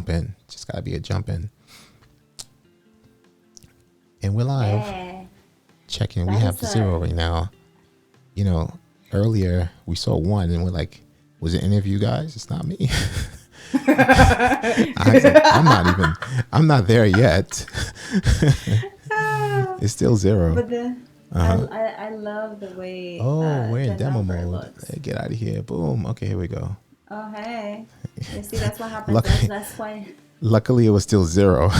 jump in. Just gotta be a jump in. And we're live. Yeah, Checking. We that have is zero right now. You know, earlier we saw one and we're like, was it any of you guys? It's not me. I was like, I'm not there yet. It's still zero. but the Uh-huh. I love the way Oh, we're in the demo number mode. looks. Hey, get out of here. Boom. Okay, here we go. Oh hey, you see that's what happens. Luckily, That's why. luckily it was still zero.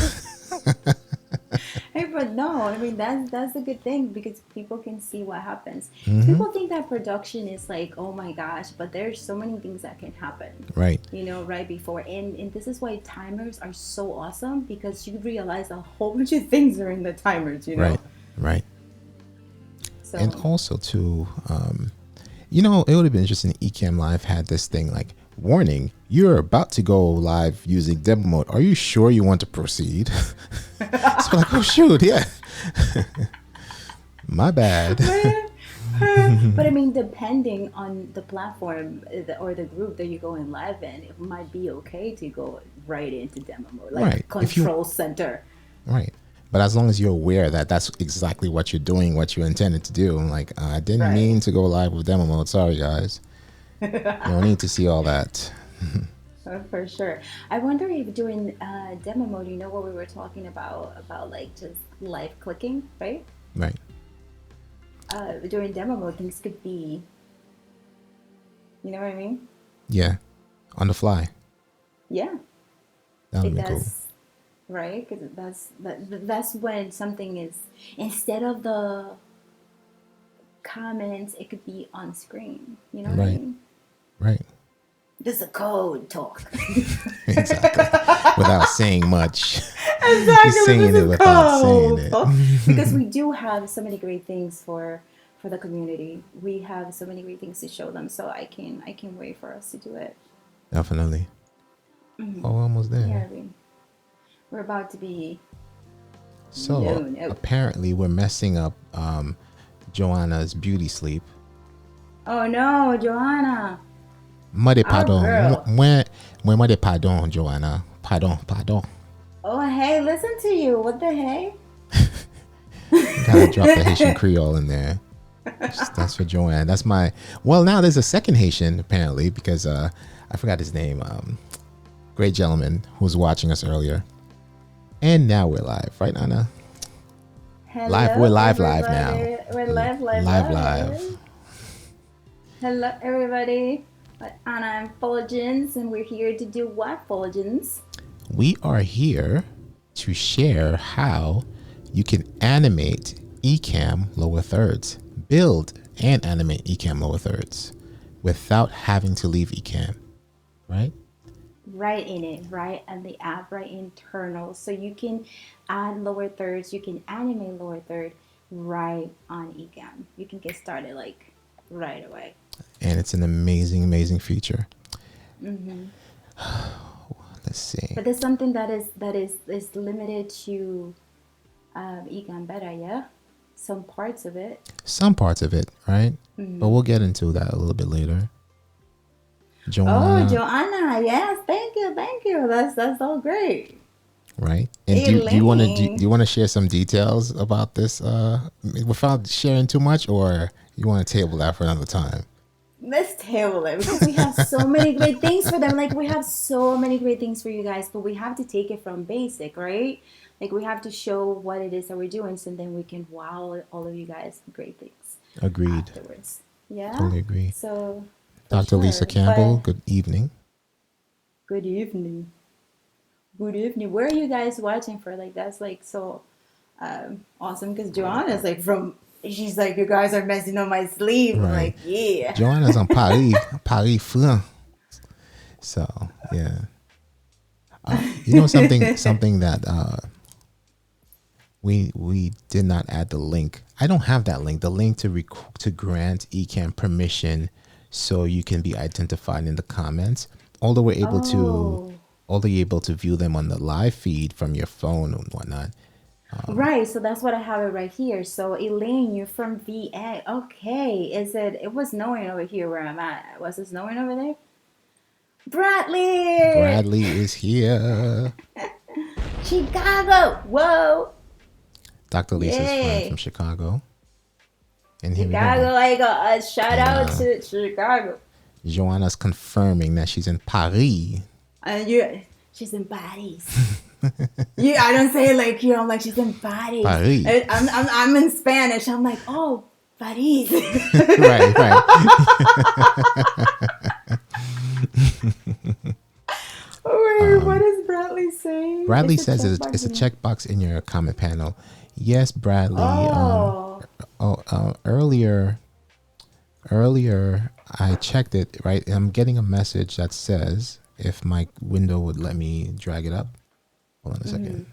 Hey, but no, I mean that's a good thing because people can see what happens. Mm-hmm. People think that production is like, oh my gosh, but there's so many things that can happen. Right. Right before, and this is why timers are so awesome because you realize a whole bunch of things during the timers. Right. Right. And So also too, it would have been interesting. Ecamm Live had this thing like, warning, you're about to go live using demo mode. Are you sure you want to proceed? So like, oh shoot, yeah. My bad. but I mean, depending on the platform or the group that you go in live in, it might be okay to go right into demo mode, like Right. If you control center. right. But as long as you're aware that that's exactly what you're doing, what you intended to do. I'm like, I didn't Right. mean to go live with demo mode. Sorry, guys. You don't need to see all that. For sure. I wonder if during demo mode, what we were talking about like just live clicking, right? Right. During demo mode, things could be, you know what I mean? Yeah. On the fly. Yeah, That would it be cool. does. Right? Because that's when something is, instead of the comments, it could be on screen. You know what I Right. mean? Right. This is a code talk. Exactly. Without saying much. He's Exactly, saying this it is without saying code it. talk. Because we do have so many great things for the community. We have so many great things to show them. So I can wait for us to do it. Definitely. Oh, almost Yeah, there. we're about to be. No, So no. apparently we're messing up Joanna's beauty sleep. Oh no, Joanna, Muddy our pardon. girl. Muddy pardon, Joanna. Pardon. Oh hey, listen to you. What the hey? Gotta drop the Haitian Creole in there. That's for Joanne. That's my. Well, now there's a second Haitian apparently because I forgot his name. Great gentleman who was watching us earlier. And now we're live, right, Nana? Live. We're Hello, live now. everybody. We're live, live, Live. live. Hello, everybody. Anna and Fulgens, and we're here to do what, Fulgens? We are here to share how you can animate Ecamm lower thirds, build and animate Ecamm lower thirds without having to leave Ecamm, right? Right in it, right on the app, right internal. So you can add lower thirds, you can animate lower third right on Ecamm. You can get started like right away. And it's an amazing feature. Mm-hmm. Let's see. But there's something that is limited to Ecamm Beta, yeah? Some parts of it. Some parts of it, right? But we'll get into that a little bit later. Joanna, Oh, Joanna, yes, thank you. That's all great. right? And do you want to do Elaine. you want to share some details about this without sharing too much, or you want to table that for another time? Let's table it because we have so many great things for them. Like we have so many great things for you guys, but we have to take it from basic, right? Like we have to show what it is that we're doing, so then we can wow all of you guys with great things Agreed. afterwards. Yeah. Totally agree. So for Dr. Lisa sure. Campbell, But good evening. good evening. Good evening. Where are you guys watching for? Like that's like so awesome because Joanna's like from. She's like, you guys are messing up my sleep. I'm Right. like, yeah. Joanna's on Paris France. So yeah. Something that we did not add the link. I don't have that link. The link to grant Ecamm permission so you can be identified in the comments. Although we're able to, Oh. although you're able to view them on the live feed from your phone and whatnot. Right, so that's what I have it right here. So Elaine, you're from VA. Okay. It was snowing over here where I'm at. Was it snowing over there? Bradley! Bradley is here. Chicago! Whoa! Dr. Lisa's friend from Yay! Chicago. And here we go. Chicago, I got a shout And out to Chicago. Joanna's confirming that she's in Paris. And she's in Paris. Yeah, I don't say it like you. I'm like, she's in Paris. Paris. I'm in Spanish. I'm like, oh, Paris. Right. Wait, what is Bradley saying? Bradley says it's a checkbox in your comment panel. Yes, Bradley. Earlier, I checked it, right? And I'm getting a message that says, if my window would let me drag it up. Hold on a second.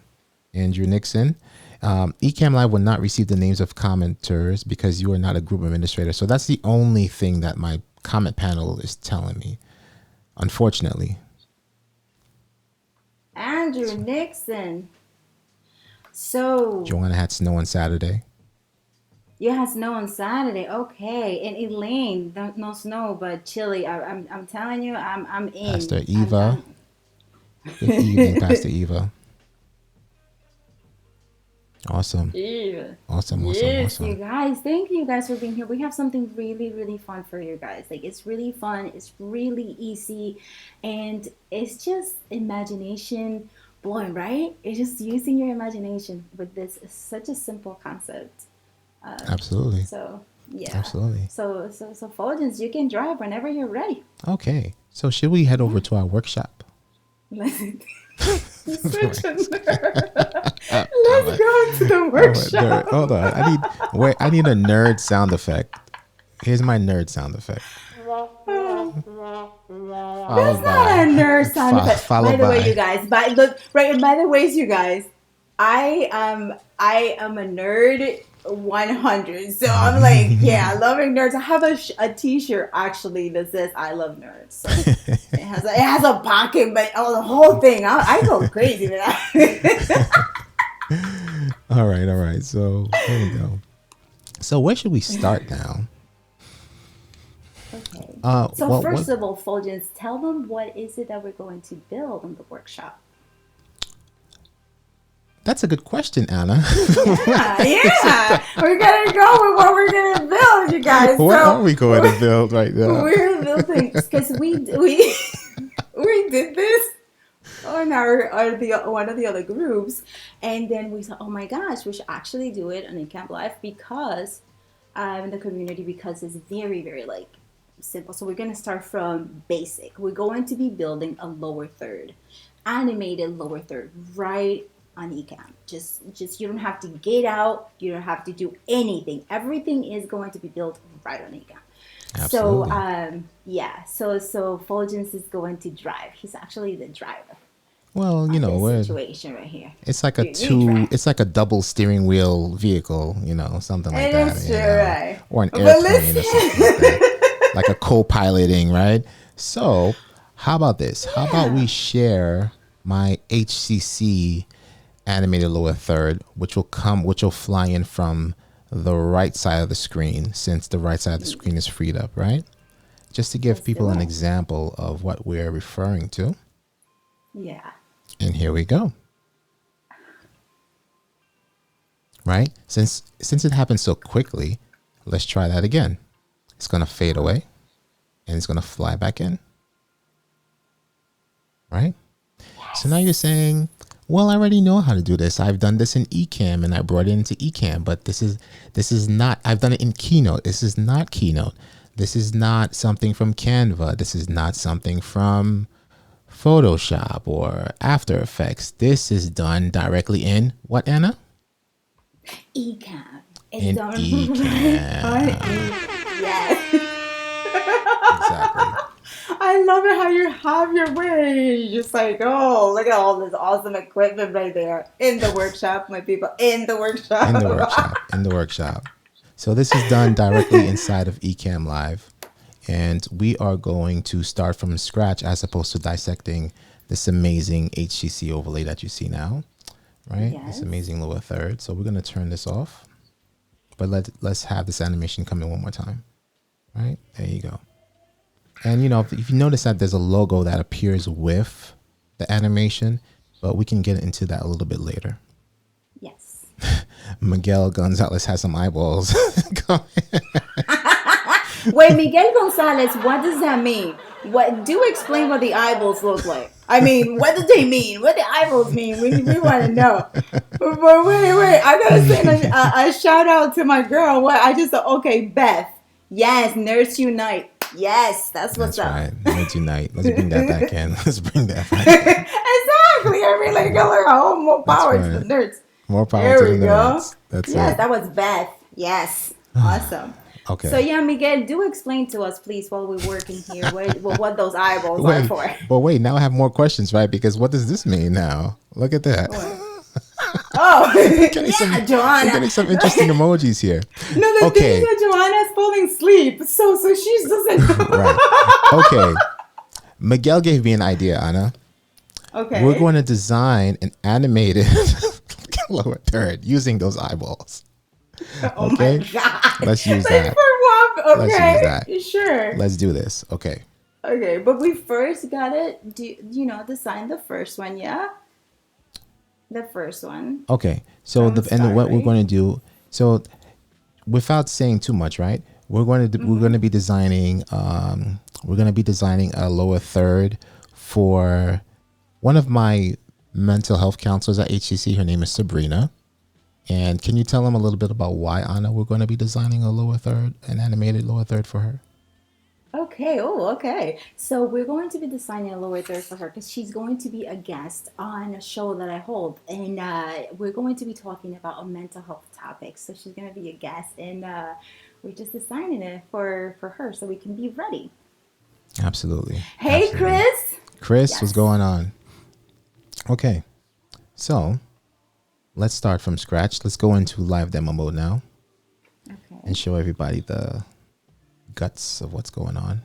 Andrew Nixon. Ecamm Live will not receive the names of commenters because you are not a group administrator. So that's the only thing that my comment panel is telling me, unfortunately. Andrew Nixon. So Joanna had snow on Saturday. you had snow on Saturday, okay? And Elaine, no snow, but chilly. I'm telling you, I'm in. Pastor Eva. Good evening, Pastor Eva. Awesome. Yeah. Awesome. Yes, you guys. Thank you guys for being here. We have something really, really fun for you guys. Like, it's really fun. It's really easy. And it's just imagination blowing, right? It's just using your imagination with this. It's such a simple concept. Absolutely. So, yeah. Absolutely. So Fulgence, you can drive whenever you're ready. Okay. So should we head over to our workshop? Listen. You're such a nerd. Let's go to the workshop. Hold on. I need a nerd sound effect. Here's my nerd sound effect. That's not a nerd sound effect. By the way, you guys. By the way, you guys, I am a nerd 100. So I'm like, yeah, loving nerds. I have a T-shirt actually that says "I love nerds." So it has a pocket, but the whole thing. I go crazy with that. All right. So here we go. So where should we start now? Okay. So first of all, Fulgence, tell them what is it that we're going to build in the workshop. That's a good question, Anna. Yeah. We're gonna go with what we're gonna build, you guys. What are we going to build right now? We're building because we did this on one of the other groups, and then we thought, oh my gosh, we should actually do it on Ecamm Live because in the community, because it's very, very like simple. So we're gonna start from basic. We're going to be building a lower third, animated lower third, right on Ecamm. Just you don't have to get out, you don't have to do anything. Everything is going to be built right on Ecamm. Absolutely. So Fulgence is going to drive. He's actually the driver. Well, you know, situation right here. It's like it's like a double steering wheel vehicle, something like that. That's true, right? Or an airplane or something like that. Like a co-piloting, right? So, how about this? Yeah. How about we share my HCC animated lower third, which will fly in from the right side of the screen, since the right side of the screen is freed up, right? Just to give people an example of what we're referring to. Yeah. And here we go. Right? Since it happened so quickly, let's try that again. It's going to fade away and it's going to fly back in. Right? Yes. So now you're saying, well, I already know how to do this. I've done this in Ecamm and I brought it into Ecamm, but this is not, I've done it in Keynote. This is not Keynote. This is not something from Canva. This is not something from Photoshop or After Effects. This is done directly in what, Anna? Ecamm. In Ecamm. Yes. Exactly. I love it how you have your way. You're just like, oh, look at all this awesome equipment right there in the workshop, my people. In the workshop. In the workshop. So this is done directly inside of Ecamm Live. And we are going to start from scratch as opposed to dissecting this amazing HCC overlay that you see now. Right? Yes. This amazing lower third. So we're going to turn this off. But let's have this animation come in one more time. Right? There you go. And if you notice that there's a logo that appears with the animation, but we can get into that a little bit later. Yes. Miguel Gonzalez has some eyeballs. Wait, Miguel Gonzalez, what does that mean? Do explain what the eyeballs look like. I mean, what do they mean? What do eyeballs mean? We want to know. But wait, I gotta send a shout out to my girl. Okay, Beth. Yes, Nurse Unite. Yes, that's what's up. Right. Nurse Unite. Let's bring that back in. Exactly. I mean, like, more power to the nerds. More power to the nerds. That's yes, it. that was Beth. Yes, awesome. Okay. So yeah, Miguel, do explain to us, please, while we're working here, what those eyeballs are for. But wait, now I have more questions, right? Because what does this mean now? Look at that. Oh, Joanna. Getting some interesting emojis here. No, the thing is that Joanna's falling asleep, so she doesn't. Right. Okay. Miguel gave me an idea, Anna. Okay. We're going to design an animated lower third using those eyeballs. Oh okay. My God. Let's use that. Okay. Let's use that. Sure. Let's do this. Okay. Okay, but we first gotta design the first one, yeah? The first one. Okay. So what we're going to do, so without saying too much, right? We're going to be designing a lower third for one of my mental health counselors at HCC. Her name is Sabrina. And can you tell them a little bit about why, Anna, we're going to be designing an animated lower third for her? Okay. Oh, okay. So we're going to be designing a lower third for her because she's going to be a guest on a show that I hold. And we're going to be talking about a mental health topic. So she's going to be a guest. And we're just designing it for her so we can be ready. Absolutely. Hey, Absolutely. Chris. Chris, yes. What's going on? Okay. So let's start from scratch. Let's go into live demo mode now. Okay. And show everybody the guts of what's going on.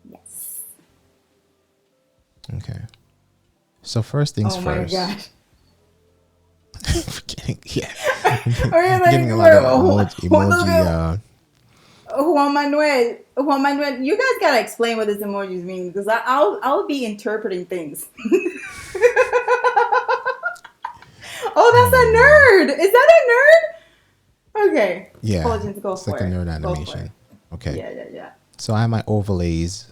Yes. Okay. So first things first. Oh my God. Getting a lot of emoji. Juan Manuel, you guys gotta explain what these emojis mean because I'll be interpreting things. Oh, that's a nerd. Is that a nerd? Okay. Yeah. It's like a nerd animation. Okay. Yeah. So I have my overlays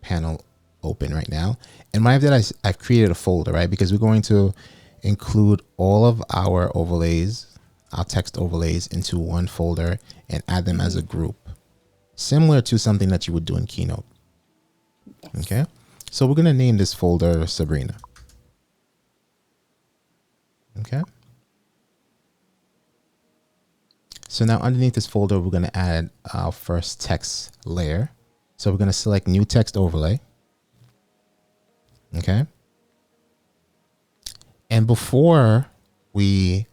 panel open right now. And what I've done is I've created a folder, right? Because we're going to include all of our overlays, our text overlays into one folder and add them as a group. Similar to something that you would do in Keynote. Yes. Okay. So we're going to name this folder Sabrina. Okay. So now underneath this folder, we're going to add our first text layer. So we're going to select new text overlay. Okay. And before we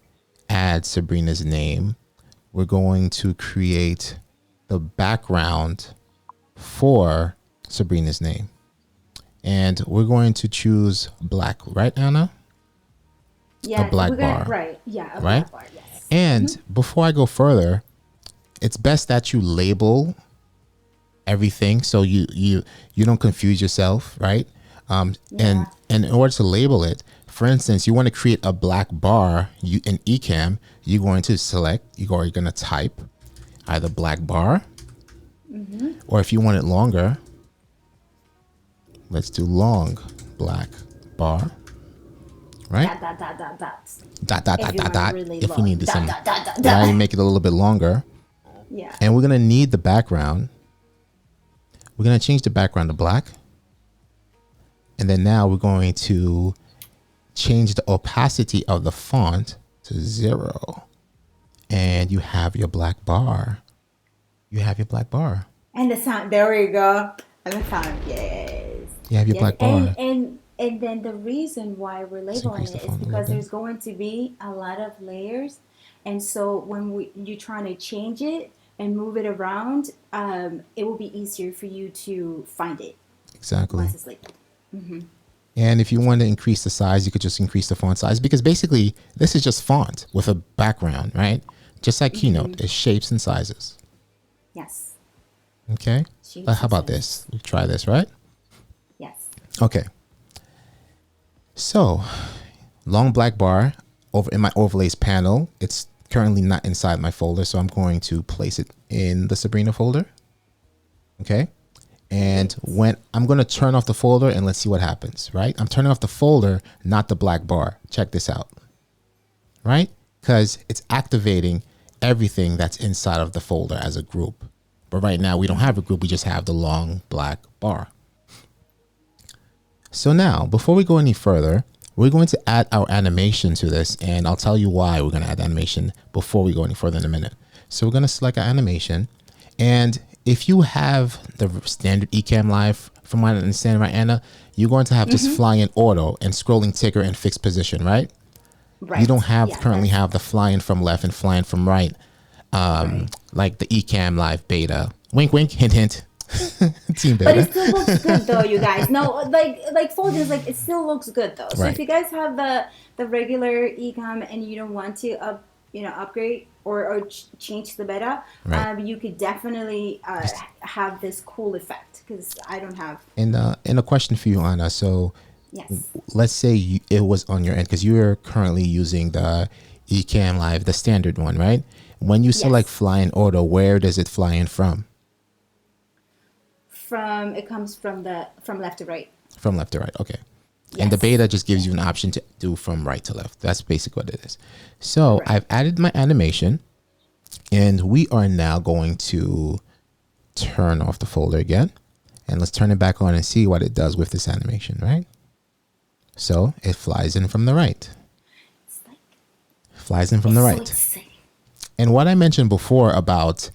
add Sabrina's name, we're going to create the background for Sabrina's name. And we're going to choose black, right, Anna? Yeah, a black bar. Right. Yeah, a right? Black bar, yes. And before I go further, it's best that you label everything so you don't confuse yourself, right? And in order to label it, for instance, you want to create a black bar in Ecamm, you're going to you're going to type either black bar, or if you want it longer, let's do long black bar. Right? Dot. If we need some, now you make it a little bit longer. Yeah. And we're going to need the background. We're going to change the background to black. And then now we're going to change the opacity of the font to 0. And you have your black bar. You have your black bar. And the sound, there we go. And the sound, yes. You have your black bar. And then the reason why we're labeling it is because there's going to be a lot of layers. And so when you're trying to change it and move it around, it will be easier for you to find it. Exactly. Once it's labeled. And if you want to increase the size, you could just increase the font size because basically this is just font with a background, right? Just like Keynote, it's shapes and sizes. Yes. Okay. How about this? We'll try this, right? Yes. Okay. So, long black bar over in my overlays panel. It's currently not inside my folder, so I'm going to place it in the Sabrina folder. Okay. And when I'm going to turn off the folder and let's see what happens, right? I'm turning off the folder, not the black bar. Check this out, right? Because it's activating everything that's inside of the folder as a group. But right now we don't have a group. We just have the long black bar. So now, before we go any further, we're going to add our animation to this, and I'll tell you why we're going to add animation before we go any further in a minute. So we're going to select our animation, and if you have the standard Ecamm Live, from what I understand, right, Anna, you're going to have just fly in auto and scrolling ticker and fixed position, right? Right. You don't have currently have the flying from left and flying from right, like the Ecamm Live beta. Wink, wink, hint, hint. Team beta. But it still looks good though, you guys. No, like Fulgence, like it still looks good though. So if you guys have the regular Ecamm and you don't want to upgrade or change the beta, you could definitely have this cool effect, because I don't have. And a question for you, Anna. So yes, let's say it was on your end, because you are currently using the Ecamm Live, the standard one, right? When you select fly in auto, where does it fly in from? It comes from left to right. From left to right, okay. Yes. And the beta just gives you an option to do from right to left. That's basically what it is. So I've added my animation, and we are now going to turn off the folder again, and let's turn it back on and see what it does with this animation, right? So it flies in from the right. Flies in from the right. So and what I mentioned before about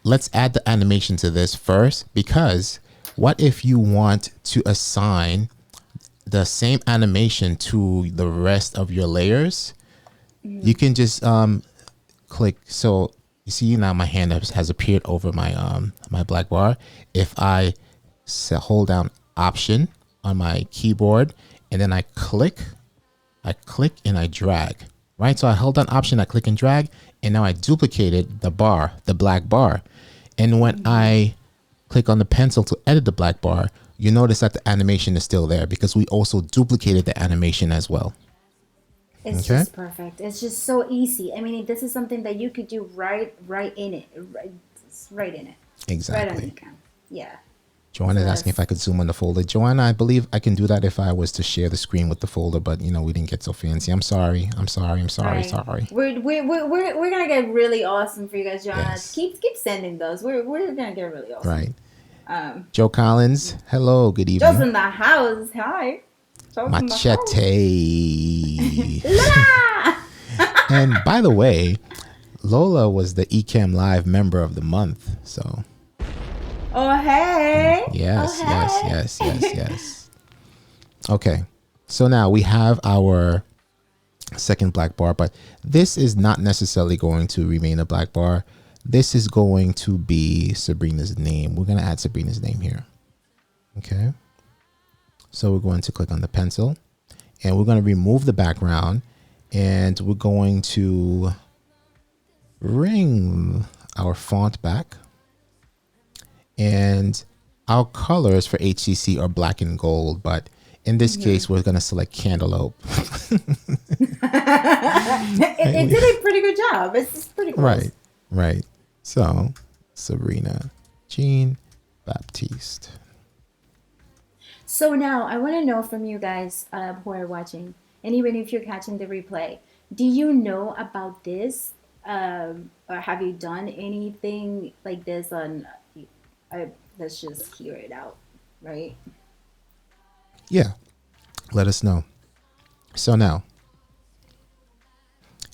let's add the animation to this first, because what if you want to assign the same animation to the rest of your layers? You can just click. So you see now my hand has appeared over my my black bar. If I hold down Option on my keyboard and then I click and I drag, right? So I held down Option, I click and drag, and now I duplicated the bar, the black bar. And when I click on the pencil to edit the black bar, you notice that the animation is still there because we also duplicated the animation as well. It's just perfect. It's just so easy. I mean, this is something that you could do right in it. Right in it. Exactly. Right on Ecamm. Yeah. Joanna is asking if I could zoom on the folder. Joanna, I believe I can do that if I was to share the screen with the folder, but we didn't get so fancy. I'm sorry. Sorry. We're gonna get really awesome for you guys, Joanna. Yes. Keep sending those. We're gonna get really awesome. Right. Joe Collins, hello, good evening. Joe's in the house. Hi. Machete. And by the way, Lola was the Ecamm Live member of the month, so. Oh, hey. Yes, yes. Okay. So now we have our second black bar, but this is not necessarily going to remain a black bar. This is going to be Sabrina's name. We're going to add Sabrina's name here. Okay. So we're going to click on the pencil and we're going to remove the background, and we're going to bring our font back. And our colors for HCC are black and gold, but in this case, we're going to select Cantaloupe. it did a pretty good job. It's pretty close. Right. So, Sabrina Jean Baptiste. So now, I want to know from you guys who are watching, and even if you're catching the replay, do you know about this? Or have you done anything like this on... let's just hear it out, right? Yeah, let us know. So now,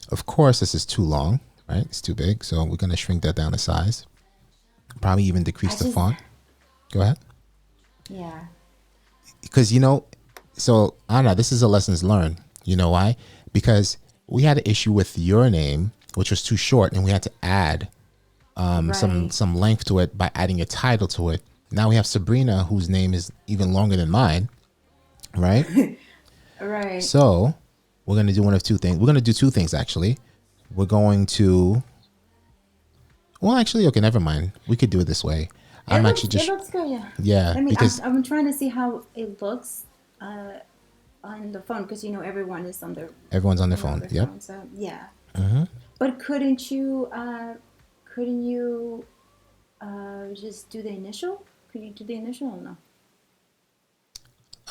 of course, this is too long, right? It's too big, so we're going to shrink that down to size. Probably even decrease the font. Go ahead. Yeah. Because, so Anna, this is a lessons learned. You know why? Because we had an issue with your name, which was too short, and we had to add some length to it by adding a title to it. Now we have Sabrina, whose name is even longer than mine, right? Right. So we're going to do one of two things. We're going to do two things, actually. We're going to... Well, actually, okay, never mind. We could do it this way. I'm actually It just looks good. Yeah. yeah I mean, because I'm trying to see how it looks on the phone because everyone is on their everyone's on their phone. their Yep. phone. So yeah. Hmm. But couldn't you just do the initial? Could you do the initial or no?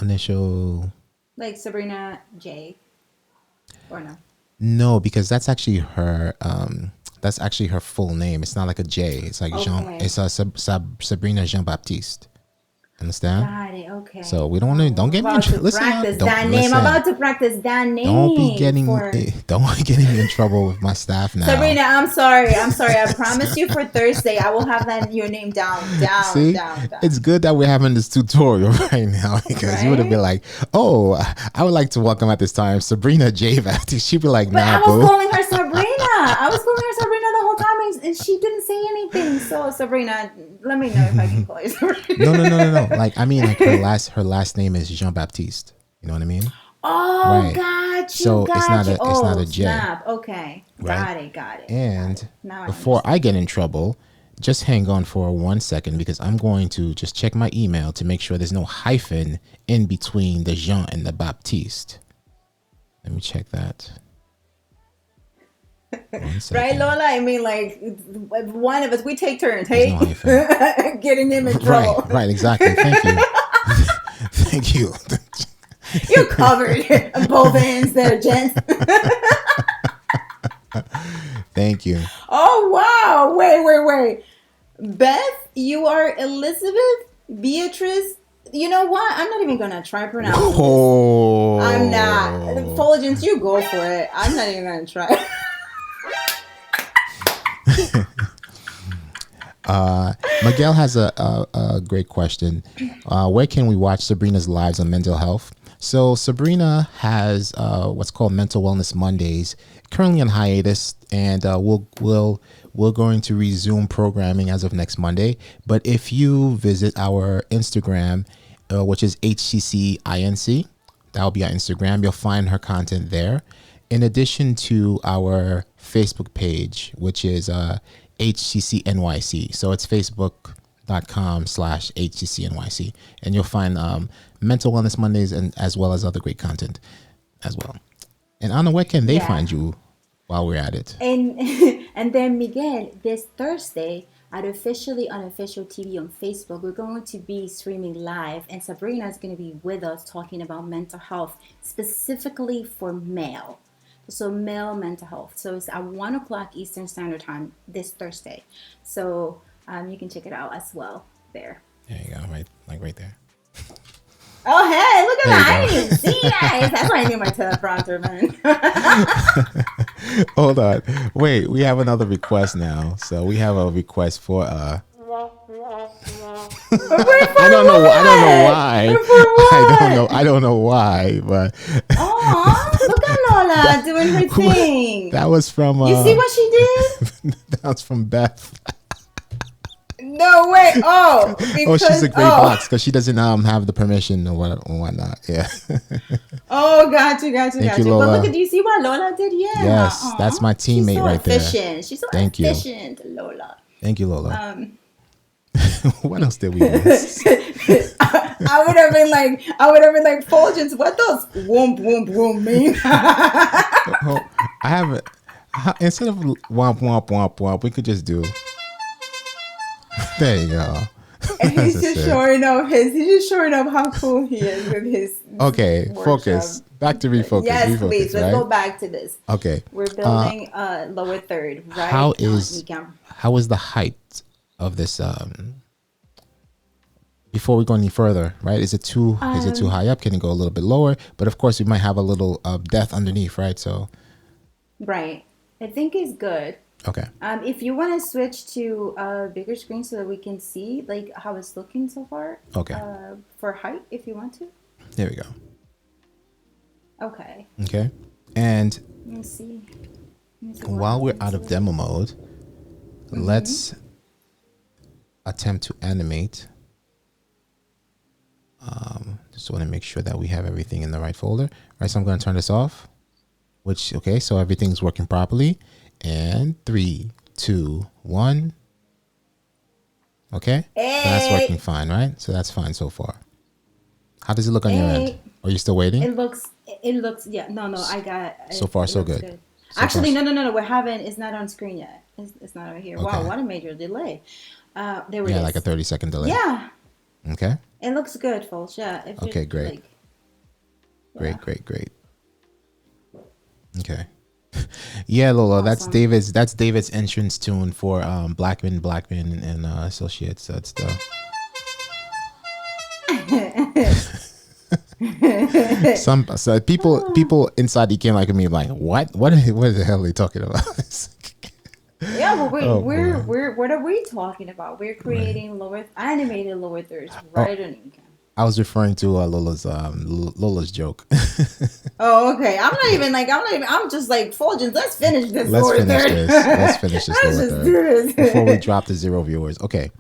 Initial. Like Sabrina J or no? No, because that's actually her. That's actually her full name. It's not like a J. It's like Jean. Okay. It's Sabrina Jean Baptiste. Understand? Got it. Okay. So we don't want to. Don't I'm get me in about to trouble. Listen, y'all, practice don't that name. listen. I'm about to practice that name. Don't be getting. for Don't be getting me in trouble with my staff now. Sabrina. I'm sorry. I promise you for Thursday, I will have your name down. See, it's good that we're having this tutorial right now because you would have been like, "Oh, I would like to welcome at this time Sabrina J. Baptiste." She'd be like, But "Nah, I was boo." calling her Sabrina. I was calling her Sabrina the whole time, and she didn't say anything. So Sabrina, let me know if I can call you Sabrina. No. Like I mean, like her last name is Jean Baptiste. You know what I mean? Oh, Right. got you. So it's not a Oh, it's not a J. snap. Okay, Right. got it. And Now I before understand. I get in trouble, just hang on for 1 second because I'm going to just check my email to make sure there's no hyphen in between the Jean and the Baptiste. Let me check that. 1 second. Right, Lola? I mean, like, one of us, we take turns, hey? no hyphen. Getting him in trouble. Right, exactly. Thank you. Thank you. You're covered on both ends there, gents. Thank you. Oh, wow. Wait. Beth, you are Elizabeth, Beatrice. You know what? I'm not even going to try pronouncing this. Oh. I'm not. Fulgence, you go for it. I'm not even going to try. Miguel has a great question. Where can we watch Sabrina's lives on mental health? So Sabrina has what's called Mental Wellness Mondays, currently on hiatus, and we're going to resume programming as of next Monday. But if you visit our Instagram, which is HCCINC, that'll be our Instagram. You'll find her content there. In addition to our Facebook page, which is HCCNYC. So it's facebook.com/HCCNYC. And you'll find Mental Wellness Mondays and as well as other great content as well. And Anna, where can they find you while we're at it? And then Miguel, this Thursday at Officially Unofficial TV on Facebook, we're going to be streaming live, and Sabrina is going to be with us talking about mental health, specifically for male. So male mental health. So it's at 1 o'clock Eastern Standard Time this Thursday. So you can check it out as well there. There you go, right there. Oh, hey, look at There that. you I go. didn't even see that. That's why I need my teleprompter, man. Hold on. Wait, we have another request now. So we have a request for I don't know why. I don't know why, but Oh, look at Lola doing her thing. that was from You see what she did? that was from Beth. No way. Oh, because, She's a great box because she doesn't have the permission or whatnot. Yeah. Oh, got you. you, But Lola. look, do you see what Lola did? Yeah. Yes, that's my teammate She's so right there. efficient. She's so Thank you. efficient, Lola. Thank you, Lola. What else did we miss? I would have been like, Fulgence, what does womp mean? Oh, I haven't. Instead of womp womp womp womp, we could just do. There you go. And he's That's just it. showing off how cool he is with his Okay, focus. workshop. Back to refocus. Yes, refocus, please. Let's right? go back to this. Okay. We're building lower third, right? How on is Ecamm. the height of this? Before we go any further, right? Is it too high up? Can it go a little bit lower? But of course, we might have a little depth underneath, right? So Right. I think it's good. okay. If you want to switch to a bigger screen so that we can see like how it's looking so far. Okay. For height, if you want to. There we go. Okay. Okay. And Let me see. while we're out of demo mode, let's attempt to animate. Just want to make sure that we have everything in the right folder. Right, so I'm going to turn this off. Okay, so everything's working properly. And 3, 2, 1. Okay, so that's working fine, right? So that's fine so far. How does it look on your end? Are you still waiting? It looks yeah, no, I got So it. far It so looks good. good. So far, Actually, no, we haven't. It's not on screen yet. It's not over here. Wow, okay. what a major delay. There it Yeah, like a is. 30-second delay. Yeah, Okay. it looks good, folks. Yeah, if you Okay, great. like, yeah, Great. Okay. Yeah, Lola, that's awesome. David's entrance tune for Blackman and Associates. That's the some so people inside the game like me like what the hell are they talking about? Yeah, but Oh boy. what are we talking about? We're Right. creating animated lower thirds Oh, right on Ecamm. I was referring to Lola's joke. Oh, okay. I'm just like Fulgence. Let's finish this Let's lower finish third. this. Let's finish this Let's lower just third do before we this. drop to 0 viewers. Okay.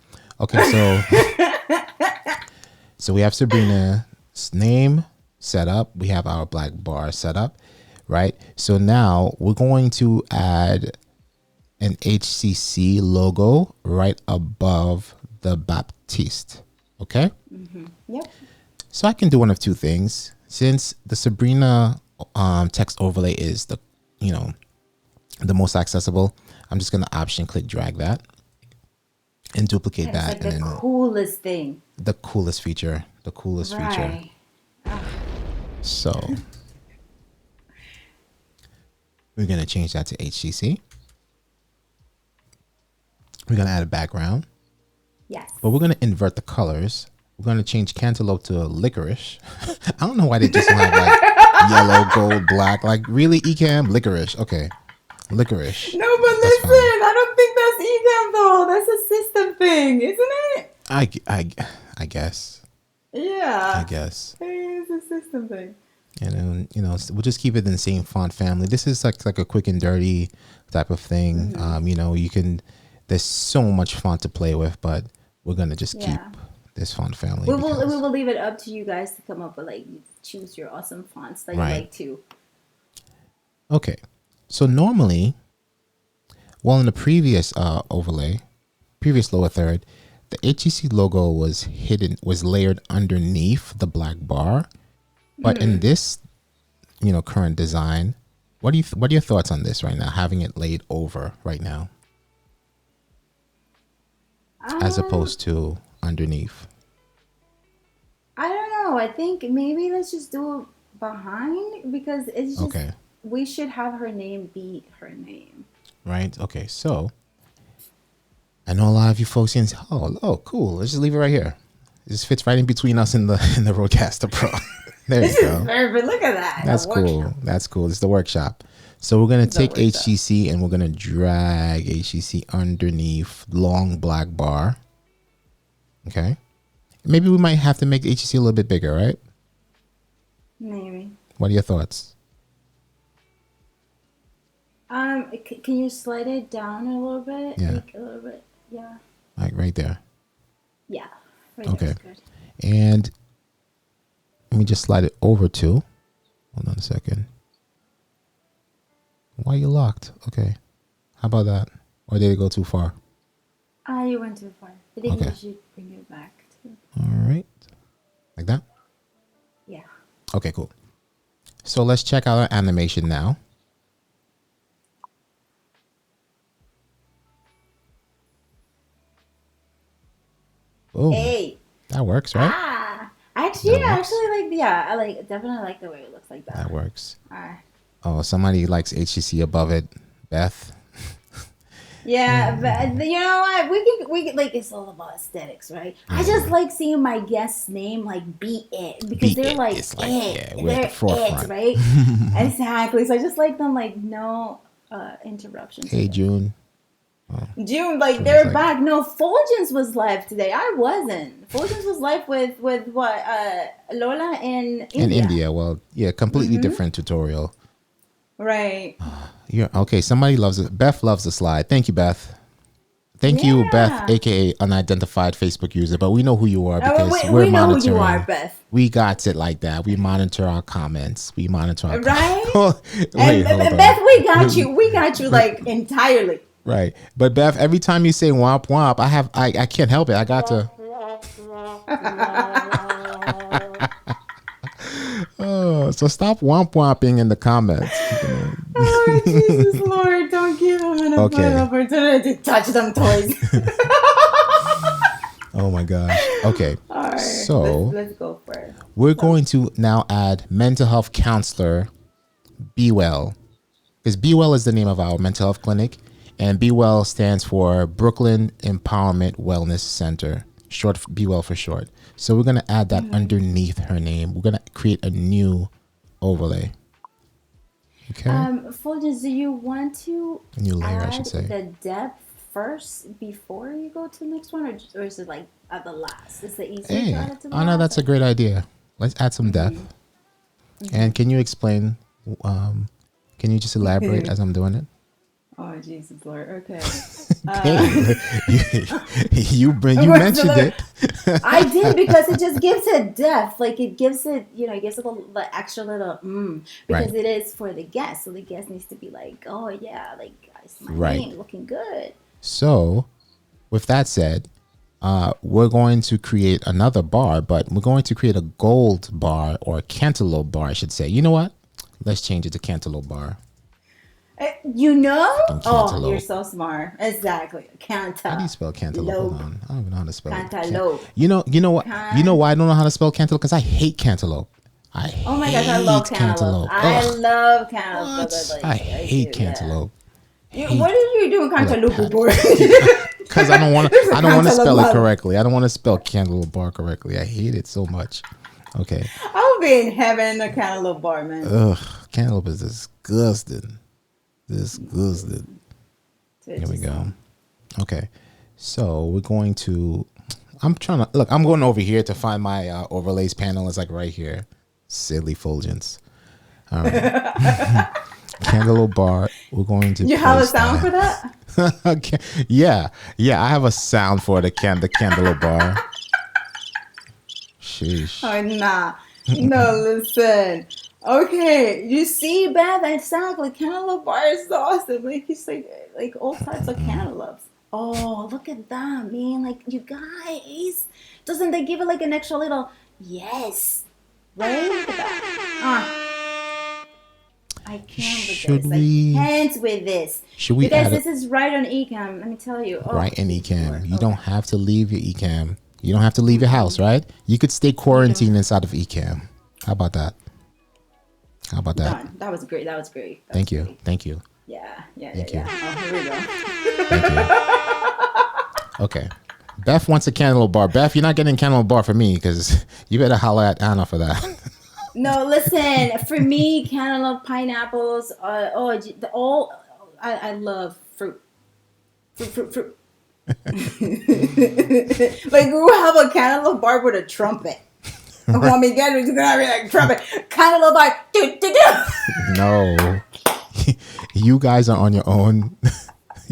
So we have Sabrina's name set up. We have our black bar set up, right? So now we're going to add an HCC logo right above the Baptiste. Okay. Yep. So I can do one of two things. Since the Sabrina text overlay is the most accessible, I'm just gonna option click drag that and duplicate It's that, like and the then coolest thing. the coolest feature. Right. So we're gonna change that to HCC. We're gonna add a background, Yes. but we're gonna invert the colors. We're gonna change cantaloupe to licorice. I don't know why they just don't have like yellow, gold, black. Like really, Ecamm licorice. Okay, licorice. No, but That's listen, fine. I don't think that's Ecamm though. That's a system thing, isn't it? I guess. Yeah. I guess. It's a system thing. And then we'll just keep it in the same font family. This is like a quick and dirty type of thing. You can. There's so much font to play with, but we're gonna just keep Yeah. this font family. We will leave it up to you guys to come up with like choose your awesome fonts that you Right. like to. Okay. So normally, well, in the previous previous lower third, the HEC logo was layered underneath the black bar. But in this, current design, what are your thoughts on this right now? Having it laid over right now, as opposed to underneath. I don't know. I think maybe let's just do it behind because it's just Okay. we should have her name be her name. Right. Okay. So I know a lot of you folks saying, "Oh, cool. Let's just leave it right here. This fits right in between us and the Rodecaster Pro." There you This is go. very but look at that. That's The cool. workshop. That's cool. It's the workshop. So we're gonna It's the take workshop. HCC and we're gonna drag HCC underneath long black bar. Okay. Maybe we might have to make HCC a little bit bigger, right? Maybe. What are your thoughts? Can you slide it down a little bit? Yeah. Like a little bit. Yeah. Like right there. Yeah. Right Okay. there's good. And let me just slide it over to. Hold on a second. Why are you locked? Okay. How about that? Or did it go too far? You went too far. I think Okay. you should bring it back to. All right. Like that? Yeah. Okay, cool. So let's check out our animation now. Oh, Hey. that works, right? Actually, That works. I definitely like the way it looks like that. That works. Alright. Oh, somebody likes HCC above it. Beth. Yeah, but you know what? We can like it's all about aesthetics, right? I just like seeing my guest's name like be it because Be they're it. like It's like, it. yeah, we're at They're the forefront. it, right? Exactly. So I just like them like no interruptions. Hey, June. June, like June's they're like- back. No, Fulgence was live today. I wasn't. Fulgence was live with what? Lola in India. In India. Well, yeah, completely different tutorial. Right. You're okay. Somebody loves it. Beth loves the slide. Thank you, Beth. Thank you, Yeah. Beth, aka unidentified Facebook user. But we know who you are because we we're know who monitoring. you are, Beth. We got it like that. We monitor our comments. We monitor our Right? Wait, And hold on. Beth, we got you. We got you like entirely. Right. But Beth, every time you say womp womp, I can't help it. I got to. Oh, so stop womp womping in the comments. Oh, Jesus Lord, don't give him an Okay. opportunity to touch them toys. Oh my gosh. Okay. All right, So let's go for it. we're going to now add mental health counselor Be Well. Because Be Well is the name of our mental health clinic. And Be Well stands for Brooklyn Empowerment Wellness Center. Short, Be Well for short. So we're going to add that underneath her name. We're going to create a new overlay. Okay. Fulgence, do you want to A new layer, I add should say. the depth first before you go to the next one, or is it like at the last? Is it easier to Hey, add it to the I know last? that's a great idea. Let's add some depth. And can you explain? Can you just elaborate as I'm doing it? Oh, Jesus Lord. Okay. Hey, you mentioned it. I did, because it just gives it depth. Like it gives it, it gives it the extra little because Right. it is for the guest. So the guest needs to be like, oh yeah, like it's my Right. name, looking good. So, with that said, we're going to create another bar, but we're going to create a gold bar or cantaloupe bar, I should say. You know what? Let's change it to cantaloupe bar. Oh, Cantaloupe. you're so smart. Exactly. Cantaloupe. How do you spell cantaloupe? Hold on. I don't even know how to spell it. Cantaloupe. You know what? You know why I don't know how to spell cantaloupe? Because I hate cantaloupe. Oh my gosh, I love cantaloupe. I love cantaloupe. What? I hate cantaloupe. What are you doing cantaloupe for? Because I don't want to spell it correctly. I don't want to spell cantaloupe bar correctly. I hate it so much. Okay. I'll be in heaven a cantaloupe bar, man. Ugh, cantaloupe is disgusting. Disgusting. Here we go. Okay. So we're going to. I'm going over here to find my overlays panel. It's like right here. Silly Fulgence. All right. Cantaloupe bar. We're going to. You have a sound for that? Okay. Yeah. I have a sound for the cantaloupe bar. Sheesh. Oh nah. No, listen. Okay, you see, Beth, exactly. Cantaloupe bar is awesome. Like you say, like all types of cantaloupes. Oh, look at that, man! Like you guys, doesn't they give it like an extra little yes? Right? Look at that. I can't with Should this. we? I can't with this. Should we? You guys, this is right on Ecamm. Let me tell you. Oh, right in Ecamm. You don't have to leave your Ecamm. You don't have to leave your house, right? You could stay quarantined inside of Ecamm. How about that? How about that? Done. That was great. Thank you. Thank you. Yeah. Thank you. Oh, here we go. Thank you. Okay. Beth wants a cantaloupe bar. Beth, you're not getting a cantaloupe bar for me because you better holler at Anna for that. No, listen. For me, cantaloupe, pineapples. I love fruit. Fruit. Like we have a cantaloupe bar with a trumpet. Right. Want me again? We're gonna have a trumpet. Cantaloupe bar. No, you guys are on your own.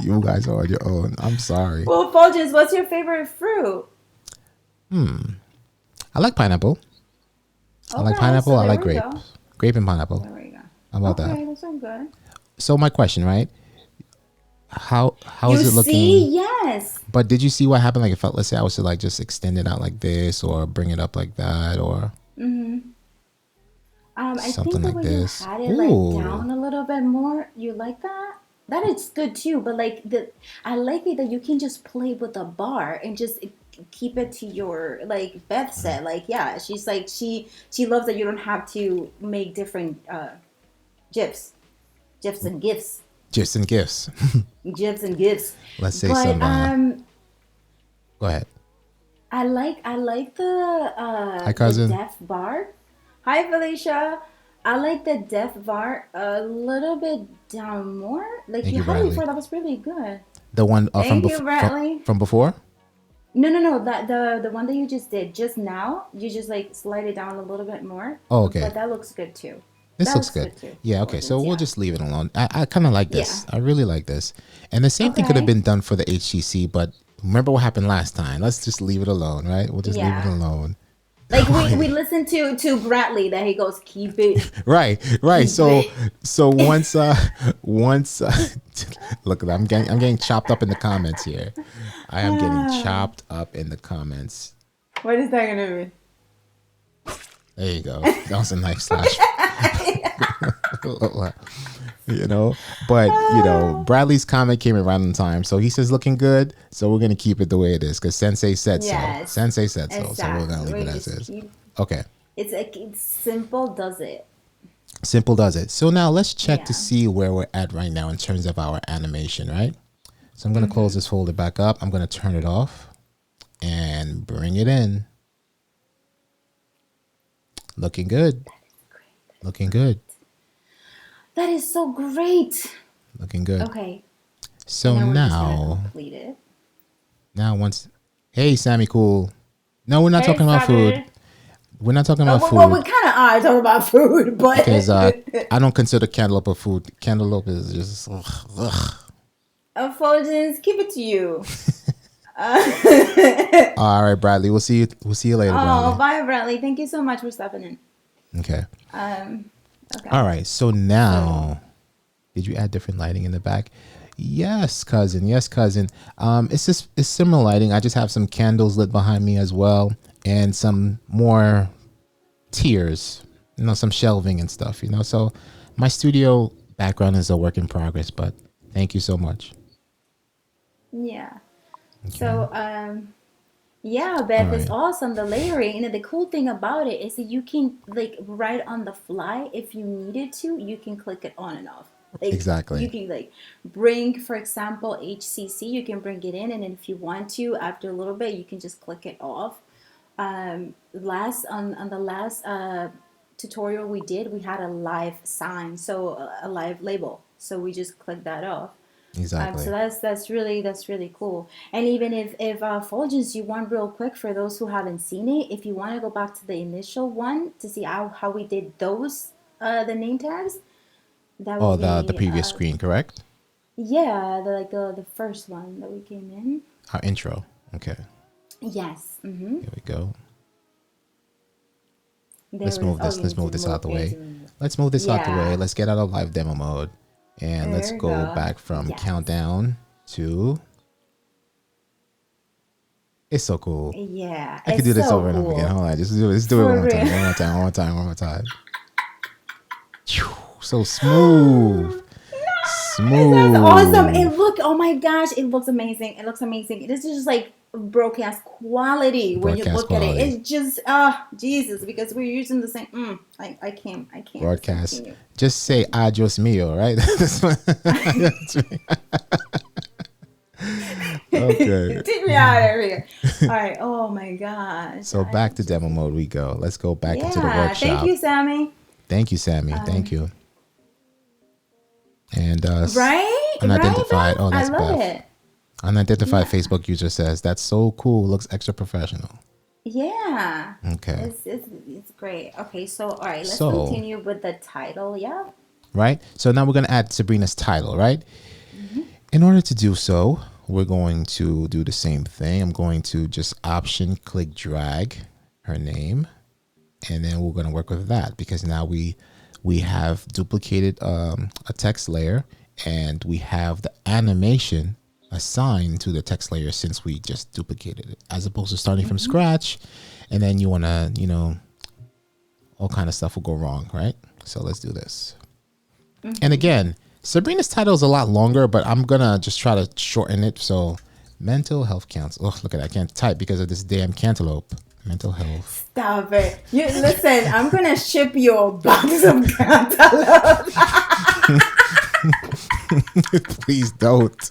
You guys are on your own. I'm sorry. Well, Fulgence, what's your favorite fruit? I like pineapple. Okay, I like pineapple. so I like there we grape. go. Grape and pineapple. There we go. How about Okay, that? that sounds good. So my question, right? How is it looking? See, yes. But did you see what happened? Like, if let's say I was to like just extend it out like this, or bring it up like that, or I something think the like way this. you had it like down a little bit more, you like that? That is good too. But like I like it that you can just play with the bar and just keep it to your, like Beth said. Like yeah, she's like she loves that you don't have to make different gifs and gifts. Gifs and gifts. Gifs and gifts. Let's say but, some. Go ahead. I like the Hi, cousin. the deaf bar. Hi, Felicia. I like the deaf bar a little bit down more. Like Thank you you, had it Bradley. before, that was really good. The one Thank you, Bradley. from before. No. That the one that you just did just now. You just like slide it down a little bit more. Oh, okay. But that looks good too. This That looks good. too. Yeah, okay. So Yeah. we'll just leave it alone. I kind of like this. Yeah. I really like this. And the same thing could have Okay. been done for the HTC, but remember what happened last time. Let's just leave it alone, right? We'll just leave it Yeah. alone. Like we listen to Bradley that he goes, keep it, Right. keep So it. once look, I'm getting chopped up in the comments here. I am getting Ah, chopped up in the comments. what is that gonna be? There you go. That was a nice slash. But Ah, Bradley's comment came around in time, so he says looking good, so we're gonna keep it the way it is because Sensei said so. yes, Sensei said so, so we're gonna exactly. leave it We as just is. keep. Okay. It's like it's simple, does it? Simple does it. So now let's check to Yeah. see where we're at right now in terms of our animation, right? So I'm gonna close this folder back up. I'm gonna turn it off and bring it in. Looking good. Looking good. That is so great. Looking good. Okay, and So now we're just gonna now, complete it. once, hey, Sammy, cool. No, we're not Hey, talking about food. Sagar. We're not talking about Well, we food kind of are talking about food, but because I don't consider cantaloupe a food. Cantaloupe is just ugh. Fulgence, keep it to you. All right, Bradley. We'll see you. We'll see you later, Oh, Bradley. bye, Bradley. Thank you so much for stopping in. Okay. Um, All okay. right. So So, now, did you add different lighting in the back? Yes, cousin. Yes, cousin. It's similar lighting. I just have some candles lit behind me as well, and some more tiers. Some shelving and stuff. So my studio background is a work in progress, but thank you so much. yeah. Okay. So, yeah, All Beth, it's right. awesome. The layering, and the cool thing about it is that you can, like, right on the fly, if you needed to, you can click it on and off. Like, you Exactly. can, like, bring, for example, HCC, you can bring it in, and then if you want to, after a little bit, you can just click it off. Last on the last tutorial we did, we had a live sign, so a live label. So we just clicked that off. So Exactly. that's really cool. And even if Fulgence, you want real quick for those who haven't seen it, if you want to go back to the initial one to see how we did those the name tags, that Oh, would the be previous screen, correct? yeah, the first one that we came in. Our intro. Okay. Yes. Mm-hmm. Here we go. There Let's it is. move Oh, this. you Let's need to move this out move. the You need way. to move. Let's move this out the way. Yeah. Let's get out of live demo mode. And let's There we go go. back from Yes. countdown to. It's so cool. Yeah. I could It's do this so over and over again. cool. Hold on. Just do it. Let's do it one For more time. real. One more time. One more time. One more time. Phew, so smooth. That's awesome. Smooth. Oh my gosh, it looks amazing. It looks amazing. It is just like broadcast quality when you Broadcast look at it. quality. It's just, Jesus, because we're using the same, I can't just Broadcast. continue. Just say adios mio, right? Okay. Take me out of here. All right. Oh my gosh. So back to demo mode we go. Let's go back into the Yeah. Thank workshop. you, Sammy. Thank you, Sammy. Thank you. And Right? Right, unidentified. Beth? Oh, I that's love Beth. it. Unidentified Yeah. Facebook user says that's so cool. Looks extra professional. Yeah. Okay. It's great. Okay, so all right, let's So continue with the title. Yeah. right. So now we're gonna add Sabrina's title, right? Mm-hmm. In order to do so, we're going to do the same thing. I'm going to just option click drag her name, and then we're going to work with that because now we have duplicated a text layer, and we have the animation assigned to the text layer since we just duplicated it, as opposed to starting from Mm-hmm. scratch, and then you want to all kind of stuff will go wrong, right? So let's do this. And Mm-hmm. again, Sabrina's title is a lot longer, but I'm gonna just try to shorten it. So, mental health counsel. Oh, look at that! I can't type because of this damn cantaloupe. Mental health. Stop it. You listen, I'm gonna ship you a box of cantaloupe. Please don't.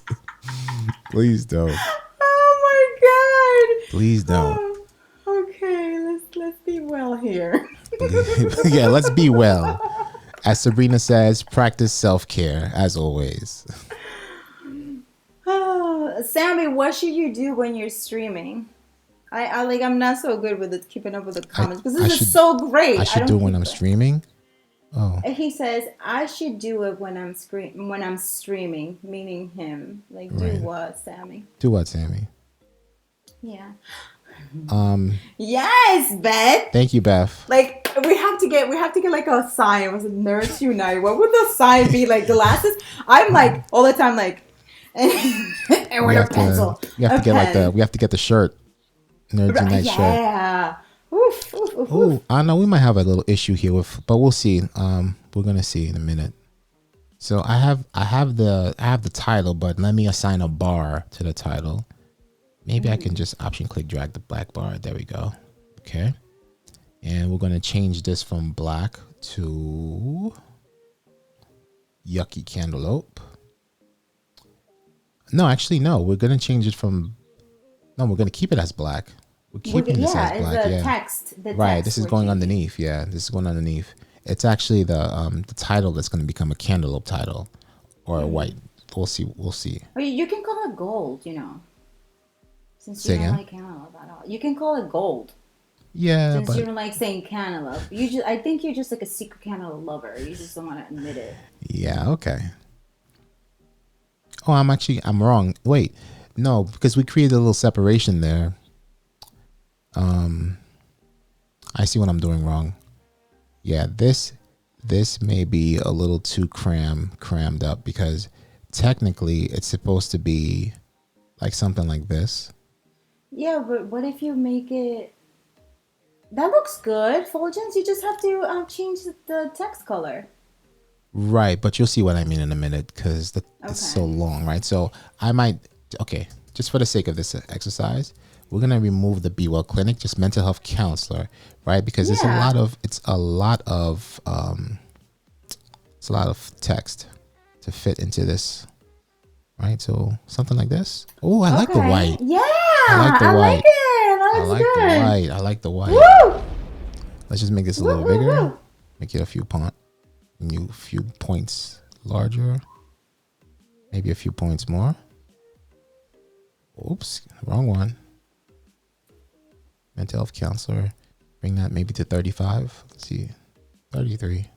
Please don't. Oh my god. Please don't. Okay, let's be well here. Yeah, let's be well. As Sabrina says, practice self-care as always. Oh, Sammy, what should you do when you're streaming? I'm not so good with it, keeping up with the I comments because I this is should so I great. I should do don't it when keep. I'm streaming. Oh, He says I should do it when I'm streaming, meaning him. Like do right. what, Sammy? Do what, Sammy? Yeah. Yes, Beth. Thank you, Beth. Like we have to get like a sign. It was Nerds Unite. What would the sign be? Like glasses? I'm like all the time like and We with a have to pencil. we have A to get like pen. we have to get the shirt. Nerds Unite shirt. Yeah. Oof, oof, oof, Oh, oof. I know we might have a little issue here with, but we'll see. We're gonna see in a minute. So I have the title, but let me assign a bar to the title. Maybe I can just option click drag the black bar. There we go. Okay. And we're gonna change this from black to yucky cantaloupe. No, actually no. We're gonna change it from no, we're gonna keep it as black. We're keeping this as Yeah, it's black, the yeah. text. The Right, text this is we're going changing. underneath. Yeah, this is going underneath. It's actually the title that's going to become a cantaloupe title or a white. We'll see. We'll see. Or you can call it gold, you know, since you Say don't again. like cantaloupe at all. You can call it gold. Yeah, Since you but don't like saying cantaloupe. I think you're just like a secret cantaloupe lover. You just don't want to admit it. yeah, okay. Oh, I'm wrong. Wait, no, because we created a little separation there. I see what I'm doing wrong. Yeah, this may be a little too crammed up because technically it's supposed to be like something like this. Yeah, but what if you make it? That looks good, Fulgence. You just have to change the text color. Right, but you'll see what I mean in a minute because it's so Okay. long, right? So I might, okay, just for the sake of this exercise, we're gonna remove the Be Well Clinic, just mental health counselor, right? Because Yeah. it's a lot of text to fit into this, right? So something like this. Oh, I like the Okay. white. Yeah, I like the I like white. it. That I looks like the good. white. I like the white. Woo! Let's just make this a Woo! little Woo! bigger. Woo! Make it a few points larger. Maybe a few points more. Oops, wrong one. Mental health counselor. Bring that maybe to 35. Let's see. 33.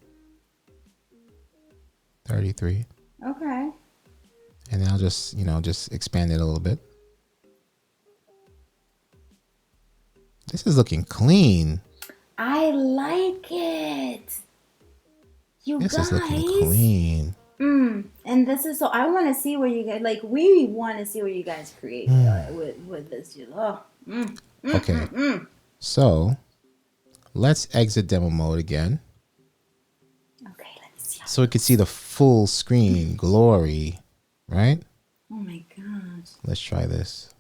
33. Okay. And then I'll just expand it a little bit. This is looking clean. I like it. You This is looking guys. clean. And this is so I want to see what you guys like. We want to see what you guys create with this. Oh, Okay. So let's exit demo mode again. okay. Let me see. So we could see the full screen glory, right? Oh my gosh. Let's try this.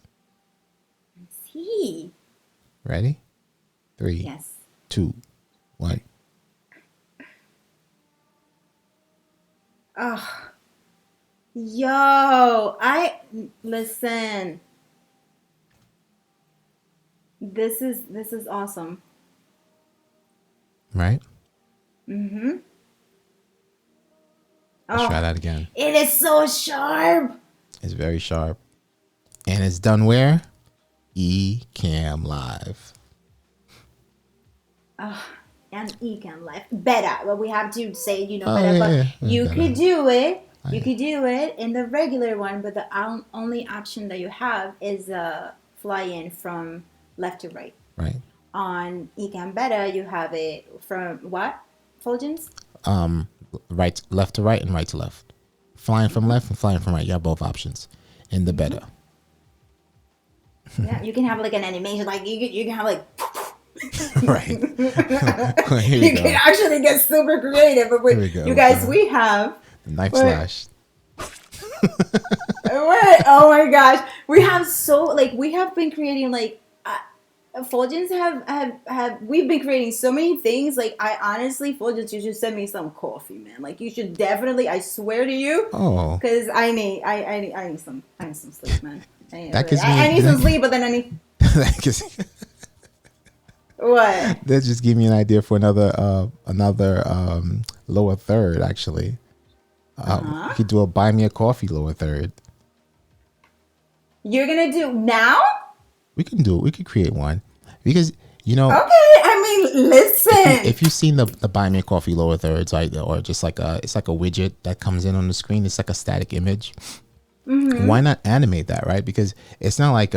See. Ready? 3, Yes. 2, 1. Oh, yo. I listen. This is awesome. Right? Mm-hmm. Let's try Oh, that again. it is so sharp. It's very sharp. And it's done where? Ecamm Live. And Ecamm Life better. But we have to say, Oh, better. But yeah. you Better. could do it. You could do it in the regular one, but the only option that you have is fly in from left to right. Right. On Ecamm Beta, you have it from what? Fulgence? Right, left to right and right to left. Flying from left and flying from right. You have both options in the beta. Yeah, you can have like an animation, like you can have like Right. Here you you go. can actually get super creative. But Here we go. you guys, we have Knife Wait. slash. Wait, oh my gosh, we have we have been creating like Fulgence have we've been creating so many things. Like I honestly, Fulgence, you should send me some coffee, man. Like you should definitely. I swear to you, Oh. because I need some sleep, man. That gives me- I need some sleep, but then I need that what? just gave me an idea for another lower third actually. You could do a buy me a coffee lower third. You're gonna do now? We can do it. We could create one because Okay, I mean, listen. if you've seen the buy me a coffee lower thirds, right, or just like it's like a widget that comes in on the screen. It's like a static image. Why not animate that, right? Because it's not like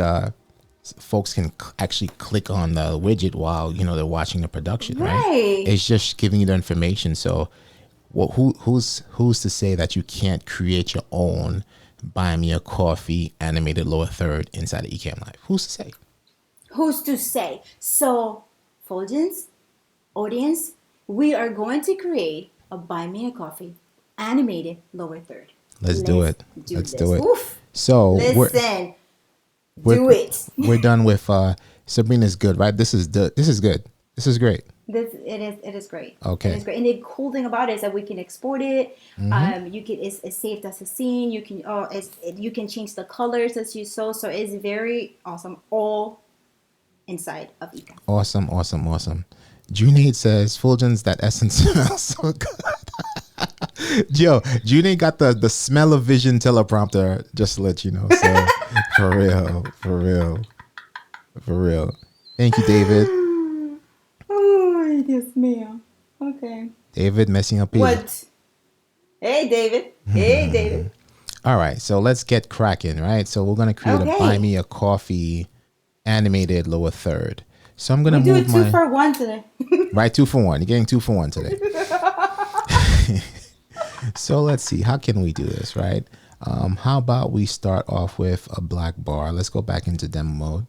folks can actually click on the widget while they're watching the production, right? Right. It's just giving you the information. So, well, who's to say that you can't create your own Buy Me a Coffee animated lower third inside of Ecamm Live? Who's to say? Who's to say? So, Fulgence, audience, we are going to create a Buy Me a Coffee animated lower third. Let's do it. Oof. So listen, do it. We're done with Sabrina's good, right? This is good. This is great. It is great. Okay. It is great. And the cool thing about it is that we can export it. It's saved as a scene. You can change the colors as you so. So it's very awesome. All inside of Ecamm. Awesome. Junaid says, Fulgence, that essence smells so good. Yo, Junaid got the smell of vision teleprompter, just to let you know. So for real. Thank you, David. Oh, Dios mío. Okay. David messing up here. What? Hey, David. All right, so let's get cracking, right? So we're going to create a Buy Me a Coffee animated lower third. So I'm going to move do 2 for 1 today. Right, 2 for 1. You're getting 2 for 1 today. So let's see. How can we do this, right? How about we start off with a black bar. Let's go back into demo mode.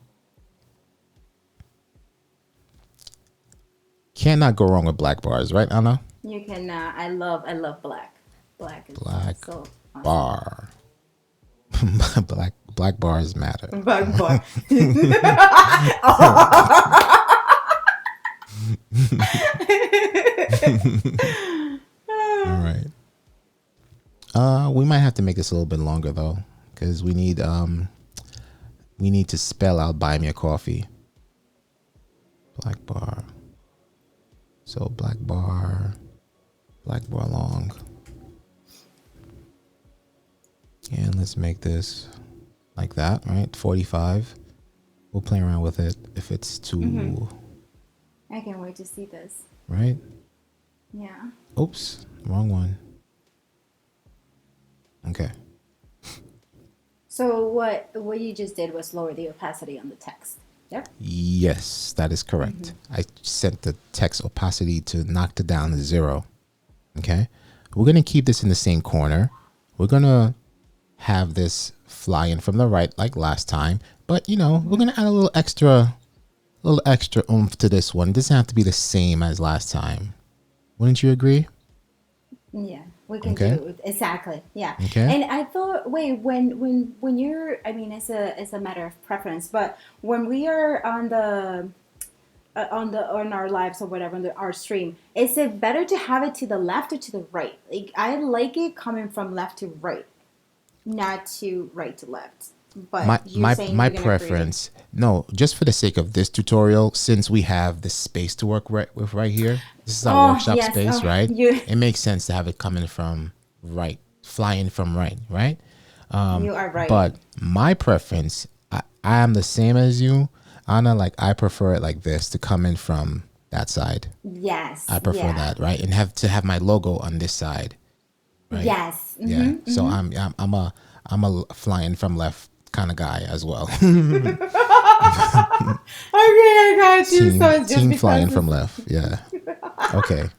Cannot go wrong with black bars, right, Anna? You can. I love black. Black is so awesome. Bar. Black bars matter. Black bar. All right. We might have to make this a little bit longer though, because we need to spell out Buy Me a Coffee. Black bar. So black bar long. And let's make this like that, right? 45. We'll play around with it if it's too. I can't wait to see this. Right? Yeah. Oops, wrong one. Okay. So what you just did was lower the opacity on the text. Yep. Yes, that is correct. I set the text opacity to knock it down to 0. Okay. We're going to keep this in the same corner. We're going to have this fly in from the right like last time, but we're going to add a little extra oomph to this one. It doesn't have to be the same as last time. Wouldn't you agree? Yeah, we can do it. Exactly. Yeah. Okay. And I thought, wait, when you're, I mean, it's a matter of preference, but when we are on our lives or whatever on our stream, is it better to have it to the left or to the right? Like I like it coming from left to right, not to right to left. But my preference, no, just for the sake of this tutorial, since we have the space to work with right here, this is our workshop space, right? It makes sense to have it coming from right, flying from right? You are right. But my preference, I am the same as you, Anna. Like I prefer it like this to come in from that side. Yes, I prefer that, right, and have my logo on this side. Right? Yes. Yeah. So I'm a flying from left kind of guy as well. Okay, I got you. So it's just team flying from left. Yeah. Okay.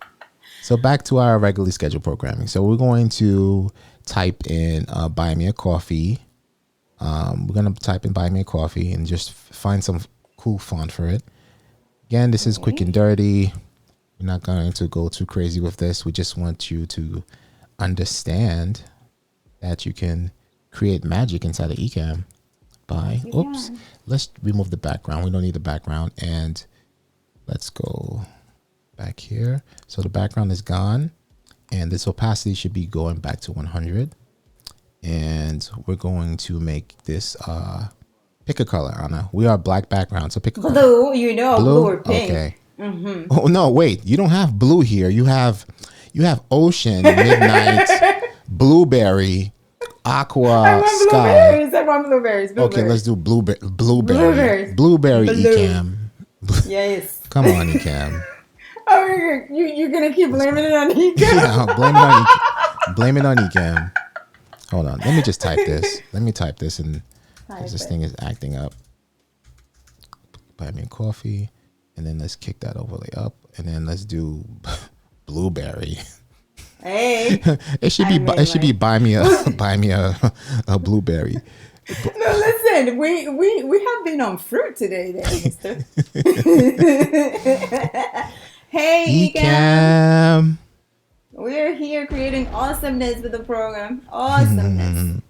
So back to our regularly scheduled programming. So we're going to type in Buy Me a Coffee. We're going to type in Buy Me a Coffee and just find some cool font for it. Again, this is quick and dirty. We're not going to go too crazy with this. We just want you to understand that you can create magic inside of Ecamm by, let's remove the background. We don't need the background. And let's go back here. So the background is gone. And this opacity should be going back to 100. And we're going to make this, pick a color, Anna. We are black background, so pick a color. Blue or pink. Okay. Oh, no, wait. You don't have blue here. You have ocean, midnight, blueberry, aqua, sky. I want blueberries. Okay, let's do blueberry. Blueberry Ecamm. Yes. Come on, Ecamm. You're gonna keep blaming it on Ecamm. Yeah, blame it on Ecamm. Hold on. Let me just type this. Let me type this, and this thing is acting up. buy me a coffee, and then let's kick that overlay up, and then let's do blueberry. Hey, It should be buy me a blueberry. no, listen, we have been on fruit today, there, mister. Hey, Ecamm. Ecamm. We're here creating awesomeness with the program. Awesomeness.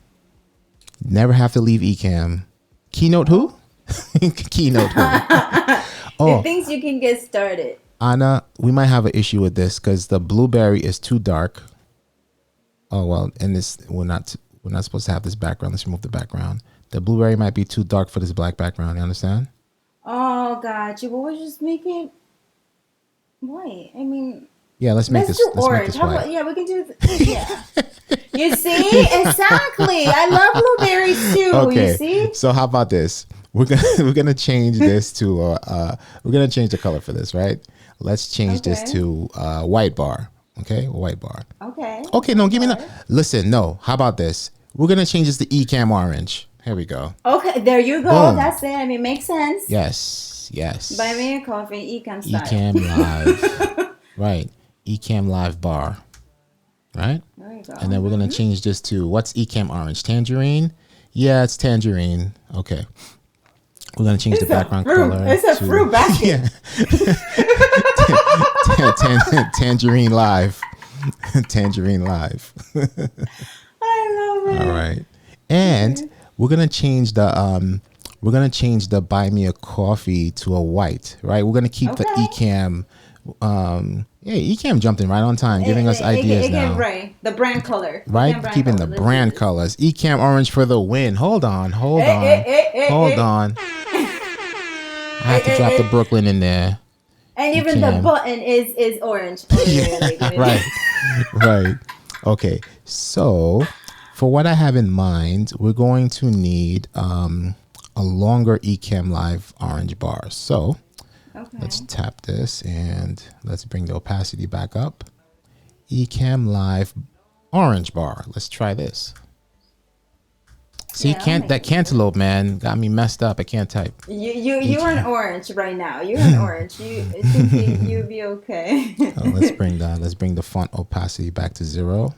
Never have to leave Ecamm. Keynote who? Keynote who? The things you can get started. Anna, we might have an issue with this because the blueberry is too dark. Oh well, and this we're not supposed to have this background. Let's remove the background. The blueberry might be too dark for this black background. You understand? Oh, gotcha. But we're just making white. I mean, yeah. Let's do orange. How about, yeah, we can do. Yeah. You see, exactly. I love blueberries too. Okay. You see. So how about this? We're gonna change this to we're gonna change the color for this, right? Let's change this to white bar. Okay, white bar. Okay. Okay, no, give me no. Listen, no. How about this? We're gonna change this to Ecamm orange. Here we go. Okay, there you go. Boom. That's it. I mean, makes sense. Yes. Buy me a coffee, Ecamm style. Ecamm live. Right. Ecamm live bar. Right. There you go. And then we're gonna change this to what's Ecamm orange? Tangerine. Yeah, it's tangerine. Okay. We're gonna change the background color. It's a fruit basket. Yeah. Tangerine live. Tangerine live. I love it. All right. And we're gonna change the buy me a coffee to a white, right? We're gonna keep the Ecamm. Ecamm jumped in right on time, giving us ideas now. Right, the brand color. Right, keeping the brand colors. Ecamm orange for the win. Hold on. I have to drop the Brooklyn in there. And even the button is orange. Right. Okay. So, for what I have in mind, we're going to need a longer Ecamm Live orange bar. So, let's tap this and let's bring the opacity back up. Ecamm Live orange bar. Let's try this. See, that cantaloupe, man, got me messed up. I can't type. You're an orange right now. You're an orange. You'll be okay. Let's bring the font opacity back to 0.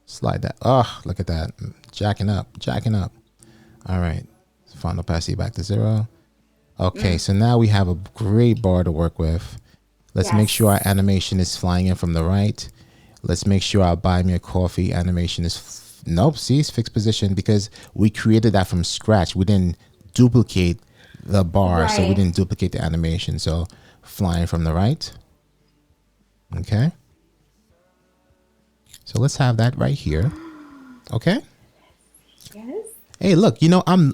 Slide that. Oh, look at that. Jacking up. All right. Font opacity back to 0. Okay, so now we have a great bar to work with. Let's make sure our animation is flying in from the right. Let's make sure our buy me a coffee animation is nope, see, it's fixed position because we created that from scratch. We didn't duplicate the bar, so we didn't duplicate the animation. So flying from the right. Okay. So let's have that right here. Okay. Yes. Hey, look, I'm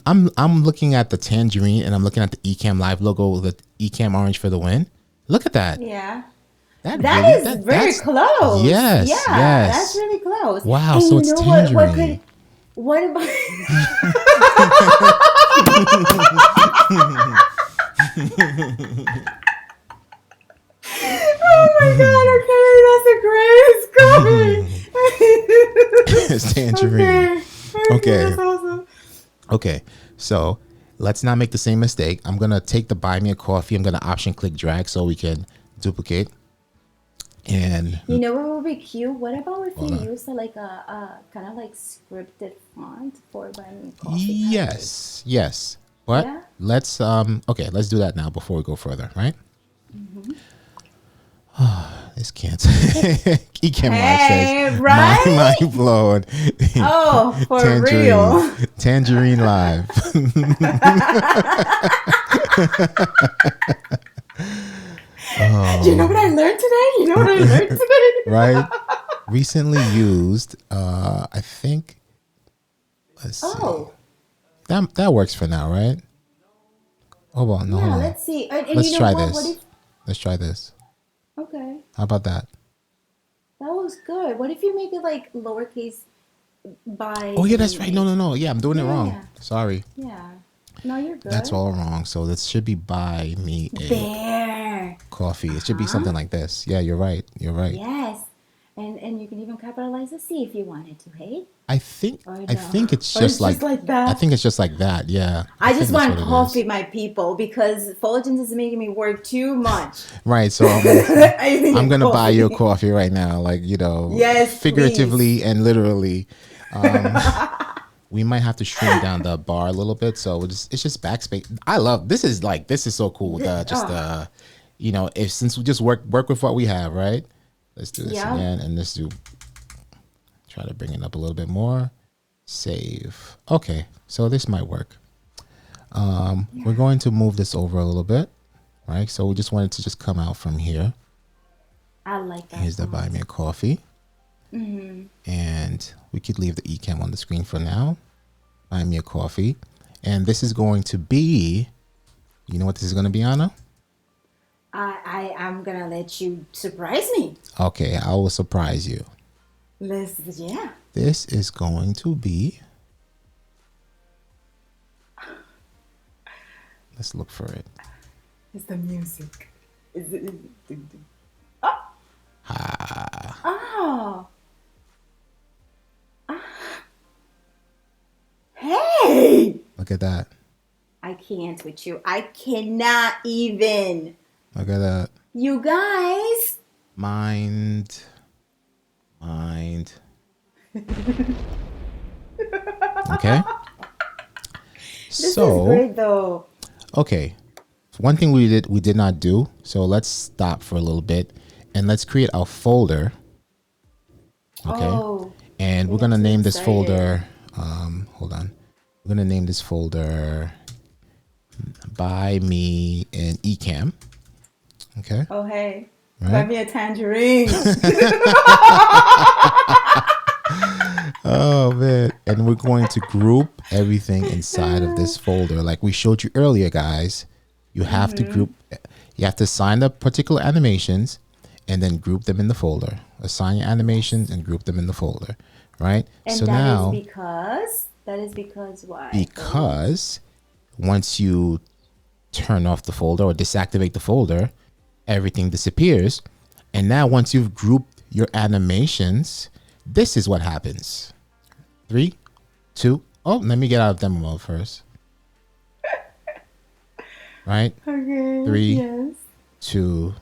looking at the tangerine and I'm looking at the Ecamm Live logo, the Ecamm orange for the win. Look at that. Yeah. That's very close. Yes. Yeah, that's really close. Wow, and so it's tangerine. What about... Oh my God, okay, that's a great coffee. It's tangerine. Okay. That's awesome. Okay, so let's not make the same mistake. I'm going to take the buy me a coffee. I'm going to option click drag so we can duplicate. And you know what would be cute? What about if you use like a kind of like scripted font for buy me a coffee? Yes. But let's let's do that now before we go further, right? This can't. Ecamm says, right? mind blown. Oh, for real. Tangerine live. You know what I learned today? Right? Recently used, I think, let's see. That works for now, right? Oh, well, no, hold on. Let's see. And let's try this. Let's try this. Okay. How about that? That was good. What if you make it like lowercase by... Oh, yeah, that's right. No. Yeah, I'm doing it wrong. Yeah. Sorry. Yeah. No, you're good. That's all wrong. So this should be buy me a coffee. It should be something like this. Yeah, you're right. Yes. And you can even capitalize the C if you wanted to, hey? I think Or I no? think it's Or just it's just like like I that? think it's just like that. Yeah, I I think just that's want what it coffee, is. my people, because Fulgens is making me work too much. Right. So I I'm need gonna buy you a coffee. coffee right now, like Yes, please. figuratively and literally. Um, we might have to shrink down the bar a little bit, so it's just backspace. I love this is so cool. The just Oh, if since we just work with what we have, right? Let's do this yeah. again, and try to bring it up a little bit more. Save. Okay, so this might work. We're going to move this over a little bit, right? So we just wanted to just come out from here. I like that Here's the buy font. me a coffee. And we could leave the Ecamm on the screen for now. Buy me a coffee. And this is going to be, you know what this is going to be, Anna? I'm gonna let you surprise me. Okay, I will surprise you. Yeah. This is going to be, let's look for it. It's the music. Is it? Ah, Oh. Hey! look at that. I can't with you. I cannot even. Look at that. You guys. Mind. Okay. This is great though. Okay. One thing we did not do. So let's stop for a little bit and let's create a folder. Okay. Oh. And we're gonna name this folder. Hold on. We're gonna name this folder "Buy Me an Ecamm." Okay. Oh hey. Right. Buy me a tangerine. Oh man. And we're going to group everything inside of this folder, like we showed you earlier, guys. You have to group. You have to assign the particular animations, and then group them in the folder. Assign your animations and group them in the folder. Right. And So that now. is because why? Because once you turn off the folder or deactivate the folder, everything disappears. And now once you've grouped your animations, this is what happens. 3, 2, oh, let me get out of demo mode first. Right? Okay. 3, Yes. 2.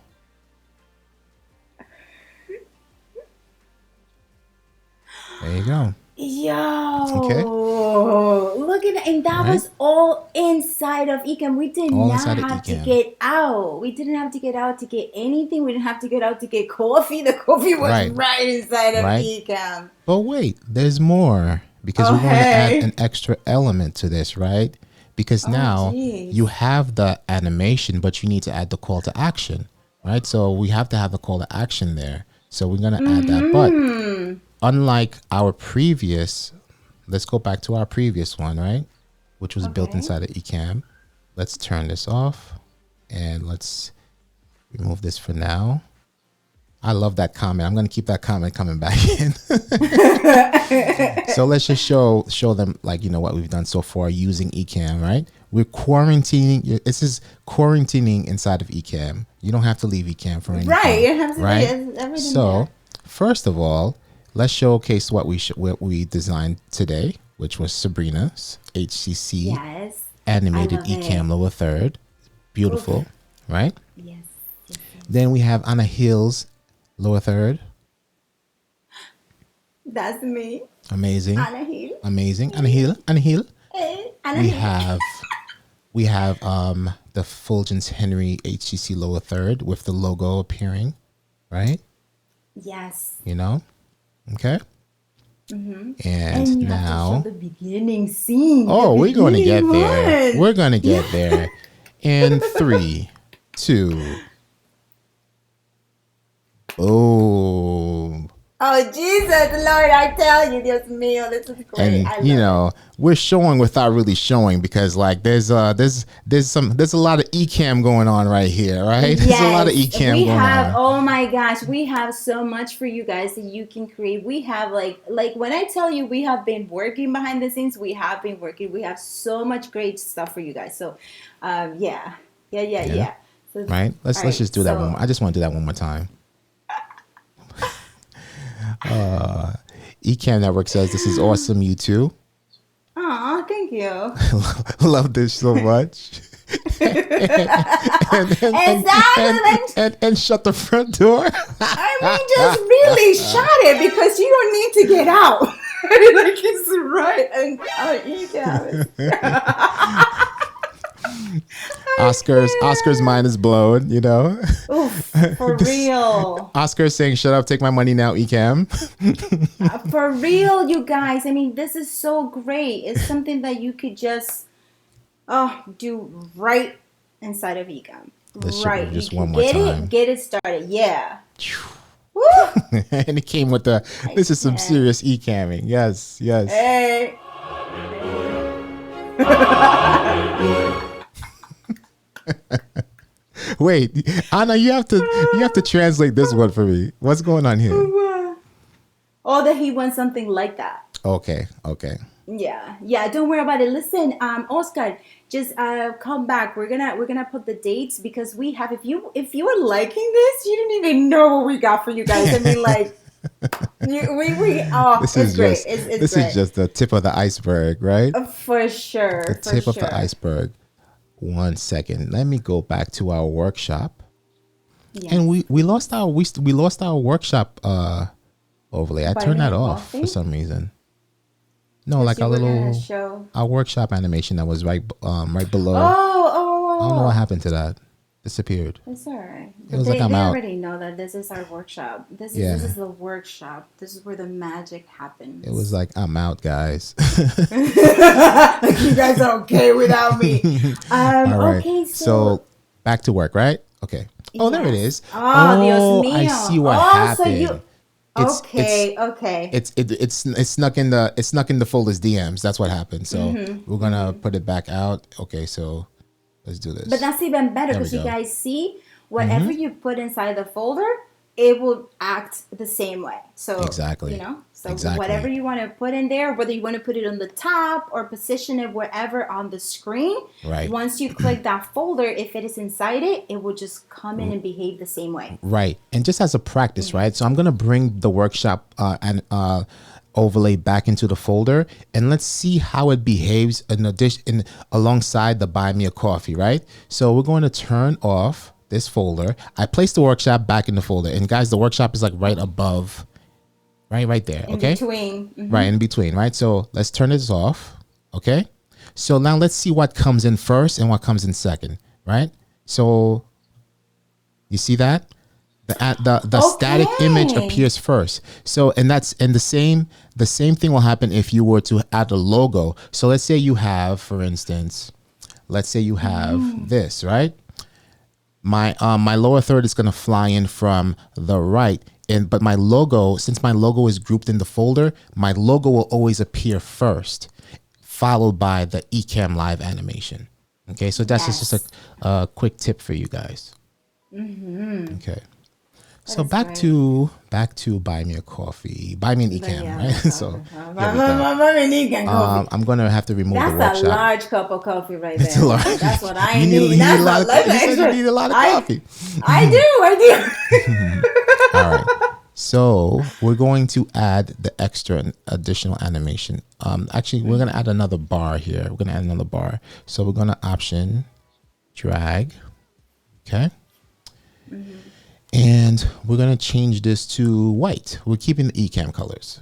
There you go. Yo, Okay. look at that. And that Right? was all inside of Ecamm. We did All not inside of have to Ecamm. get out. We didn't have to get out to get anything. We didn't have to get out to get coffee. The coffee was Right. right inside of Right. Ecamm. But wait, there's more because Oh, we're going to add hey. an extra element to this, right? Because Oh, now geez. you have the animation, but you need to add the call to action, right? So we have to have the call to action there. So we're going to add that. But unlike our previous, let's go back to our previous one, right? Which was built Okay. inside of Ecamm. Let's turn this off and let's remove this for now. I love that comment. I'm going to keep that comment coming back in. So let's just show them like, what we've done so far using Ecamm, right? We're quarantining. This is quarantining inside of Ecamm. You don't have to leave Ecamm for anything. Right. You have to right? everything So there. first of all, let's showcase what we designed today, which was Sabrina's HCC Yes. animated I love it. Ecamm lower third. Beautiful, right? Yes. Yes. Then we have Anna Hill's lower third. That's me. Amazing. Anna Hill. Amazing. Anna Hill. Anna Hill. Anna We Hill. have the Fulgence Henry HCC lower third with the logo appearing, right? Yes. Okay. And And you now, have to show the beginning scene. oh, we're going to get beginning there. one. We're going to get there. In 3, 2. Boom. Oh Jesus, Lord! I tell you, Dios mío, this is great. And I love it. we're showing without really showing because like there's a lot of Ecamm going on right here, right? There's a lot of Ecamm we going have. on. Oh my gosh, we have so much for you guys that you can create. We have like when I tell you we have been working behind the scenes, we have been working. We have so much great stuff for you guys. So, yeah. So, Right? Let's all right, just do that so- one. I just want to do that one more time. Ecamm Network says this is awesome. You too. Aw, thank you. Love this so much. And shut the front door. I mean, just really shut it because you don't need to get out. Like it's right, and Oscar's mind is blown. You know. Oof, for real. Oscar's saying, "Shut up, take my money now, Ecamm." For real, you guys. I mean, this is so great. It's something that you could just do right inside of Ecamm. Right, just you one more time. Get it started. Yeah. Woo! And it came with this is some serious Ecamming. Yes. Hey. Wait, Anna, you have to translate this one for me. What's going on here? Oh, that he wants something like that. Okay. Yeah. Don't worry about it. Listen, Oscar, just come back. We're gonna put the dates because we have. If you are liking this, you don't even know what we got for you guys. I mean, like, this is great. Just this is just the tip of the iceberg, right? For sure. The tip of the iceberg. 1 second. Let me go back to our workshop. Yes. And we lost our workshop overlay. I turned that off for some reason. No, like our workshop animation that was right below. Oh. I don't know what happened to that. Disappeared. It's all right. It was like I'm out. They already know that this is our workshop. This is the workshop. This is where the magic happens. It was like I'm out, guys. Like you guys are okay without me. All right. Okay, so back to work, right? Okay. Oh, there it is. Dios mío. I see what happened. Okay. It's snuck in the folders DMs. That's what happened. So we're gonna put it back out. Okay, so let's do this. But that's even better because you guys see whatever you put inside the folder, it will act the same way. So exactly. Whatever you want to put in there, whether you want to put it on the top or position it wherever on the screen, right. Once you click that folder, if it is inside it, it will just come in and behave the same way. Right. And just as a practice, right? So I'm going to bring the workshop and overlay back into the folder, and let's see how it behaves alongside the Buy Me a Coffee, right? So we're going to turn off this folder. I placed the workshop back in the folder, and guys, the workshop is like right above, right there. Okay. In between. Mm-hmm. Right in between. Right. So let's turn this off. Okay. So now let's see what comes in first and what comes in second. Right. So you see that the static image appears first. So and the same thing will happen if you were to add a logo. So let's say you have, for instance, this, right? My lower third is going to fly in from the right, but my logo, since my logo is grouped in the folder, my logo will always appear first, followed by the Ecamm live animation. Okay, so that's just a quick tip for you guys. Mm-hmm. Okay. So back to Buy Me a Coffee, Buy Me an Ecamm, right? So I'm gonna have to remove the workshop. That's a large cup of coffee right there. It's a large. That's what I need. You need a lot of coffee. I do. All right. So we're going to add the additional animation. Actually, we're gonna add another bar here. We're gonna add another bar. So we're gonna option drag. Okay. Mm-hmm. And we're going to change this to white. We're keeping the Ecamm colors.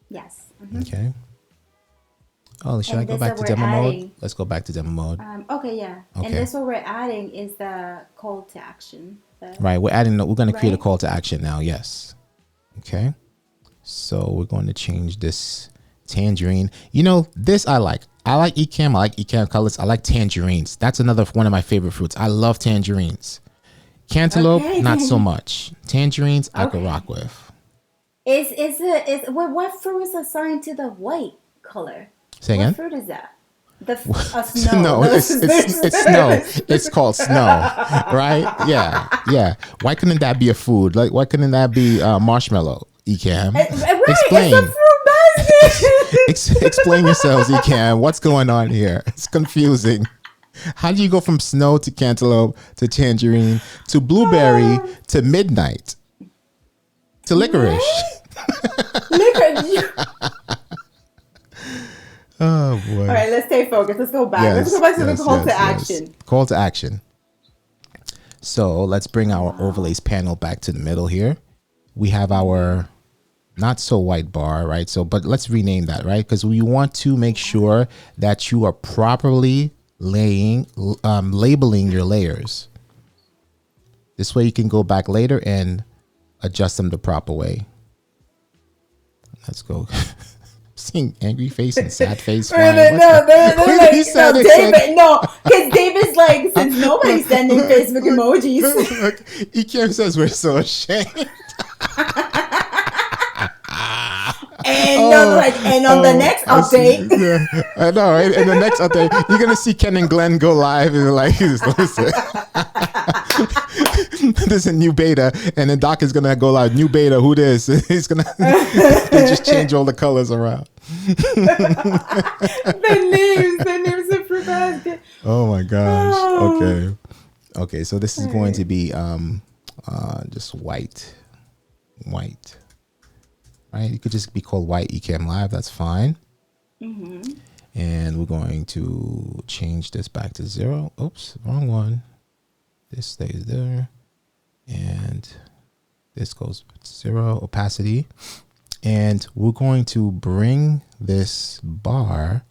Yes. Mm-hmm. Okay. Oh, should I go back to demo mode? Let's go back to demo mode. Okay, yeah. Okay. And this what we're adding is the call to action. Right. We're going to create a call to action now. Yes. Okay. So we're going to change this tangerine. You know, this I like. I like Ecamm. I like Ecamm colors. I like tangerines. That's another one of my favorite fruits. I love tangerines. Cantaloupe, not so much. Tangerines, I could rock with. What fruit is assigned to the white color? Say again? What fruit is that? Snow. No, it's snow. It's called snow, right? Yeah. Why couldn't that be a food? Like, why couldn't that be marshmallow? Ecamm. Right, Explain. it's a fruit basket. Explain yourselves, Ecamm. What's going on here? It's confusing. How do you go from snow to cantaloupe to tangerine to blueberry to midnight to licorice? Look at you. Oh boy. All right, let's stay focused. Let's go back. Let's Yes, go back to the yes, call yes, to yes. action. Call to action. So let's bring our overlays panel back to the middle here. We have our not so white bar, right? So, but let's rename that, right? Because we want to make sure that you are properly labeling your layers. This way you can go back later and adjust them the proper way. Let's go. Seeing angry face and sad face. They're like, no, David, no, because David's like, since nobody's sending Facebook emojis. Look, Ecamm says we're so ashamed. And on the next update. I know, right? In the next update, you're gonna see Ken and Glenn go live and like, listen. This is a new beta, and then Doc is gonna go live. New beta, who this? He's gonna they just change all the colors around. the names of fruit basket. Oh my gosh. Okay. So this is going to be just white. Right? It could just be called white Ecamm Live. That's fine. And we're going to change this back to 0. Oops, wrong one. This stays there. And this goes 0 opacity. And we're going to bring this bar.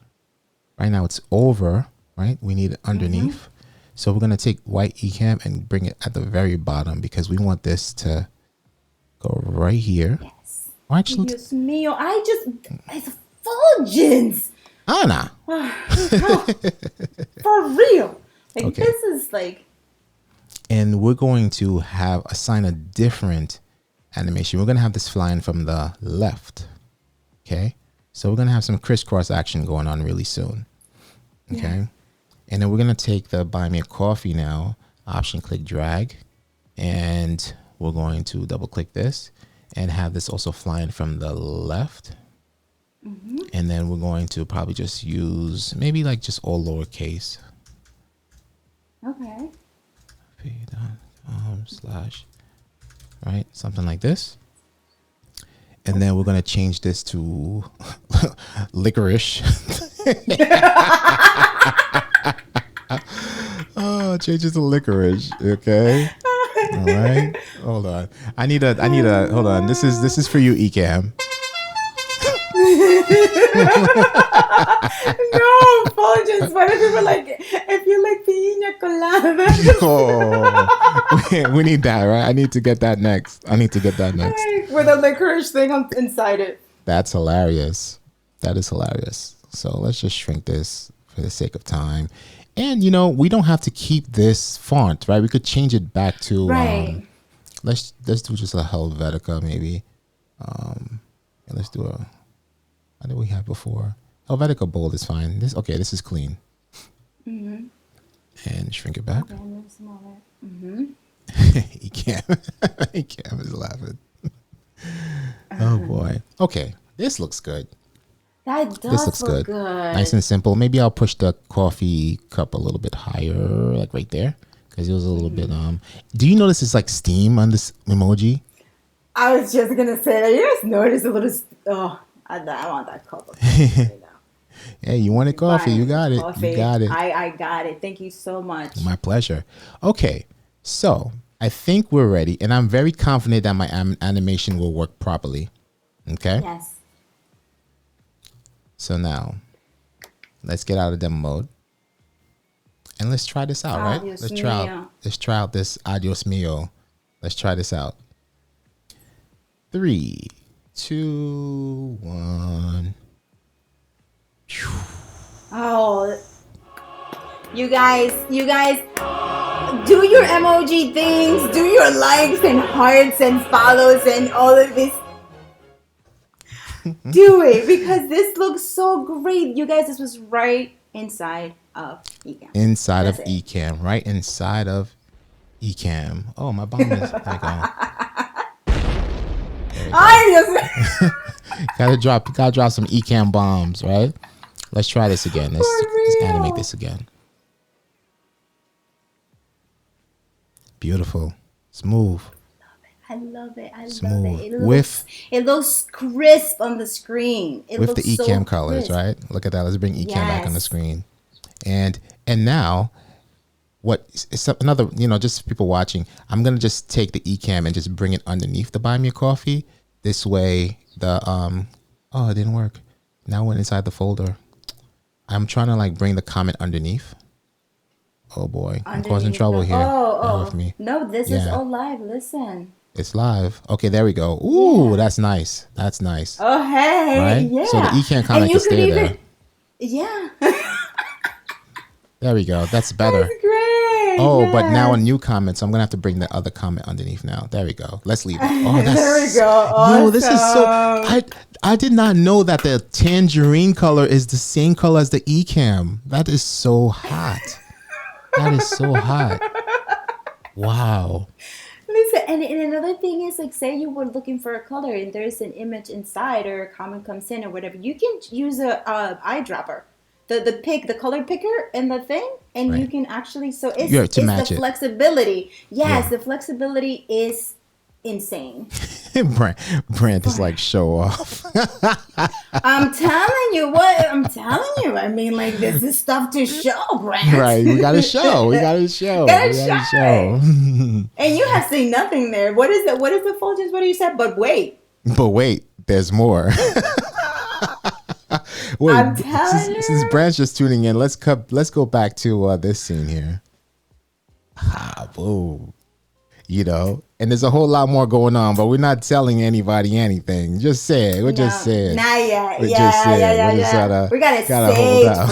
Right now it's over, right? We need it underneath. So we're going to take white Ecamm and bring it at the very bottom because we want this to go right here. Yes. Actually, Dios mío, it's fulgence. Anna. For real. Like, Okay. this is like. And we're going to assign a different animation. We're going to have this flying from the left. Okay. So we're going to have some crisscross action going on really soon. Okay. Yeah. And then we're going to take the buy me a coffee now, option click drag, and we're going to double click this and have this also flying from the left. And then we're going to probably just use maybe like just all lowercase. Okay. Right, something like this. And then we're going to change this to licorice. Oh, change it to licorice. Okay. All right. Hold on. I need a hold on. This is for you, Ecamm. No, fulgence. What if people like, if you like piña colada? Oh, we need that, right? I need to get that next. With a licorice thing inside it. That's hilarious. That is hilarious. So let's just shrink this for the sake of time. And, you know, we don't have to keep this font, right? We could change it back to, let's do just a Helvetica maybe. And let's do what did we have before? Helvetica bold is fine. This is clean. And shrink it back. Okay, move smaller. Ecamm is laughing. Oh boy. Okay, this looks good. That does look good. Nice and simple. Maybe I'll push the coffee cup a little bit higher, like right there, because it was a little bit. Do you notice it's like steam on this emoji? I was just gonna say that. You guys notice a little. I want that cup of coffee right now. Hey, you wanted coffee? You got it. Coffee. You got it. I got it. Thank you so much. My pleasure. Okay, so I think we're ready, and I'm very confident that my animation will work properly. Okay. Yes. So now, let's get out of demo mode, and let's try this out, right? Let's try out this Adios Mio. Let's try this out. 3, 2, 1. Oh, you guys, do your emoji things, do your likes and hearts and follows and all of this. Do it, because this looks so great. You guys, this was right inside of Ecamm. Inside of Ecamm, right inside of Ecamm. Oh, my bomb is like gotta drop some Ecamm bombs, right? Let's try this again. Let's animate this again. Beautiful. Smooth. I love it. I love Smooth. it. With It looks crisp on the screen. It with the looks so Ecamm colors, crisp. right? Look at that. Let's bring Ecamm back on the Yes. screen. And now what is another, just people watching, I'm going to just take the Ecamm and just bring it underneath the Buy Me a Coffee. This way the oh, it didn't work. Now we're inside the folder. I'm trying to like bring the comment underneath. Oh boy, I'm causing trouble here. Bear with me. No, this is all live. Listen. It's live. Okay, there we go. Ooh, that's nice. That's nice. Oh, hey. Right? Yeah. So the Ecamm comment can stay there. Yeah. There we go. That's better. That's great. Oh, yes. but now a new comment, so I'm gonna have to bring the other comment underneath now. There we go. Let's leave it. Oh, that's there we go. Awesome. Yo, this is so. I did not know that the tangerine color is the same color as the Ecamm. That is so hot. That is so hot. Wow. Listen, and another thing is, like, say you were looking for a color and there's an image inside or a comment comes in or whatever, you can use a eyedropper, the color picker and the thing, and you can actually, so it's the flexibility. Yes, the flexibility is insane. Brand is like, show off. I'm telling you what. I mean, like, this is stuff to show, Brand. Right, we got to show. Gotta show. And you have seen nothing there. What is it? What is the Fulgence? What do you say? But wait, there's more. Wait, I'm telling you. Since Brand's just tuning in, let's go back to this scene here. Whoa. And there's a whole lot more going on, but we're not telling anybody anything. Just say it. We're just saying. Not yet. We gotta save hold out.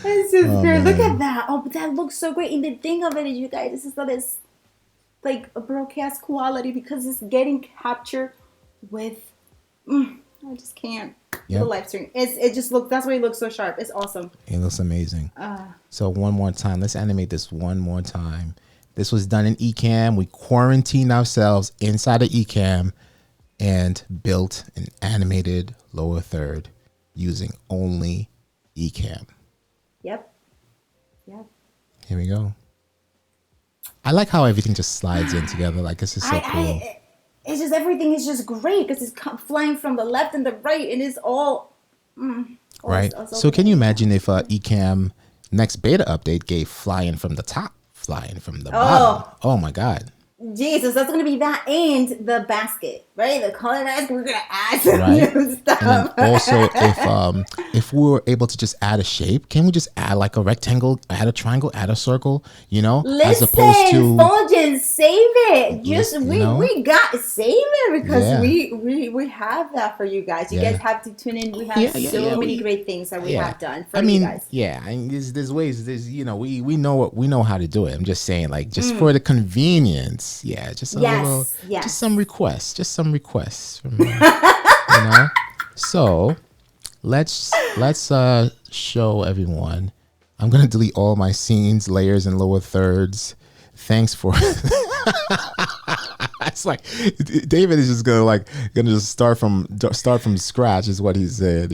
It's just great. Look at that. Oh, but that looks so great. And the thing of it is, you guys, this is not as like a broadcast quality because it's getting captured with. I just can't. The live stream. It just looks. That's why it looks so sharp. It's awesome. It looks amazing. So one more time, let's animate this one more time. This was done in Ecamm. We quarantined ourselves inside of Ecamm and built an animated lower third using only Ecamm. Yep. Here we go. I like how everything just slides in together. Like, this is so cool. It's just, everything is just great because it's flying from the left and the right, and it's all right. So can you imagine if Ecamm next beta update gave flying from the top, flying from the bottom? Oh my God. Jesus, that's gonna be that and the basket, right? The color basket. We're gonna add some new stuff. And then also, if we were able to just add a shape, can we just add like a rectangle, add a triangle, add a circle? Listen, as opposed to Fulgence, save it. We got save it because we have that for you guys. You guys have to tune in. We have so many great things that we have done for you guys. There's ways. We know how to do it. I'm just saying, like, just for the convenience. Yeah, just a little, just some requests from So let's show everyone. I'm gonna delete all my scenes, layers, and lower thirds. Thanks for. It's like David is just gonna just start from scratch, is what he said.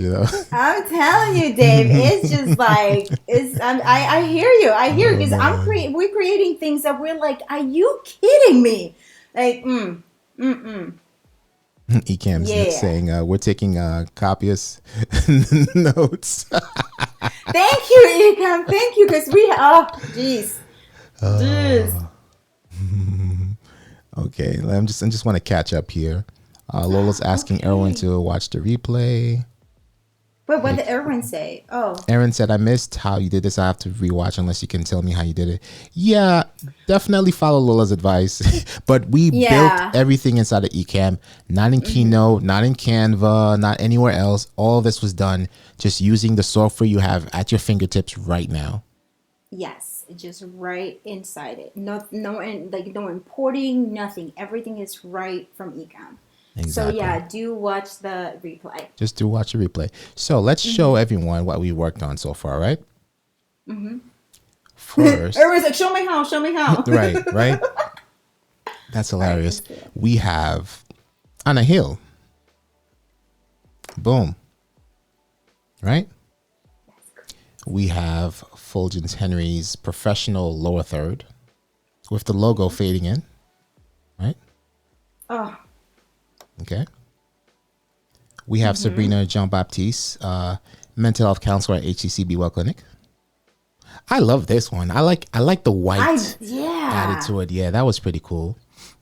I'm telling you, Dave. It's just like I hear you. I hear because we're creating things that we're like, are you kidding me? Like, Ecamm's saying we're taking copyist notes. Thank you, Ecamm. Thank you, because jeez. Okay, I just want to catch up here. Lola's asking Erwin to watch the replay. But what did Erwin say? Oh, Aaron said, I missed how you did this. I have to rewatch unless you can tell me how you did it. Yeah, definitely follow Lola's advice. But we built everything inside of Ecamm, not in Keynote, not in Canva, not anywhere else. All of this was done just using the software you have at your fingertips right now. Yes, just right inside it. No importing, nothing. Everything is right from Ecamm. Exactly. So do watch the replay. Just do watch the replay. So let's show everyone what we worked on so far, right? First, everyone's like, show me how. right. That's hilarious. We have on a hill. Boom. Right? We have Fulgence Henry's professional lower third. with the logo fading in, right? Oh. Okay. We have Sabrina Jean-Baptiste, mental health counselor at HCC Be Well Clinic. I love this one. I like the white added to it. Yeah, that was pretty cool.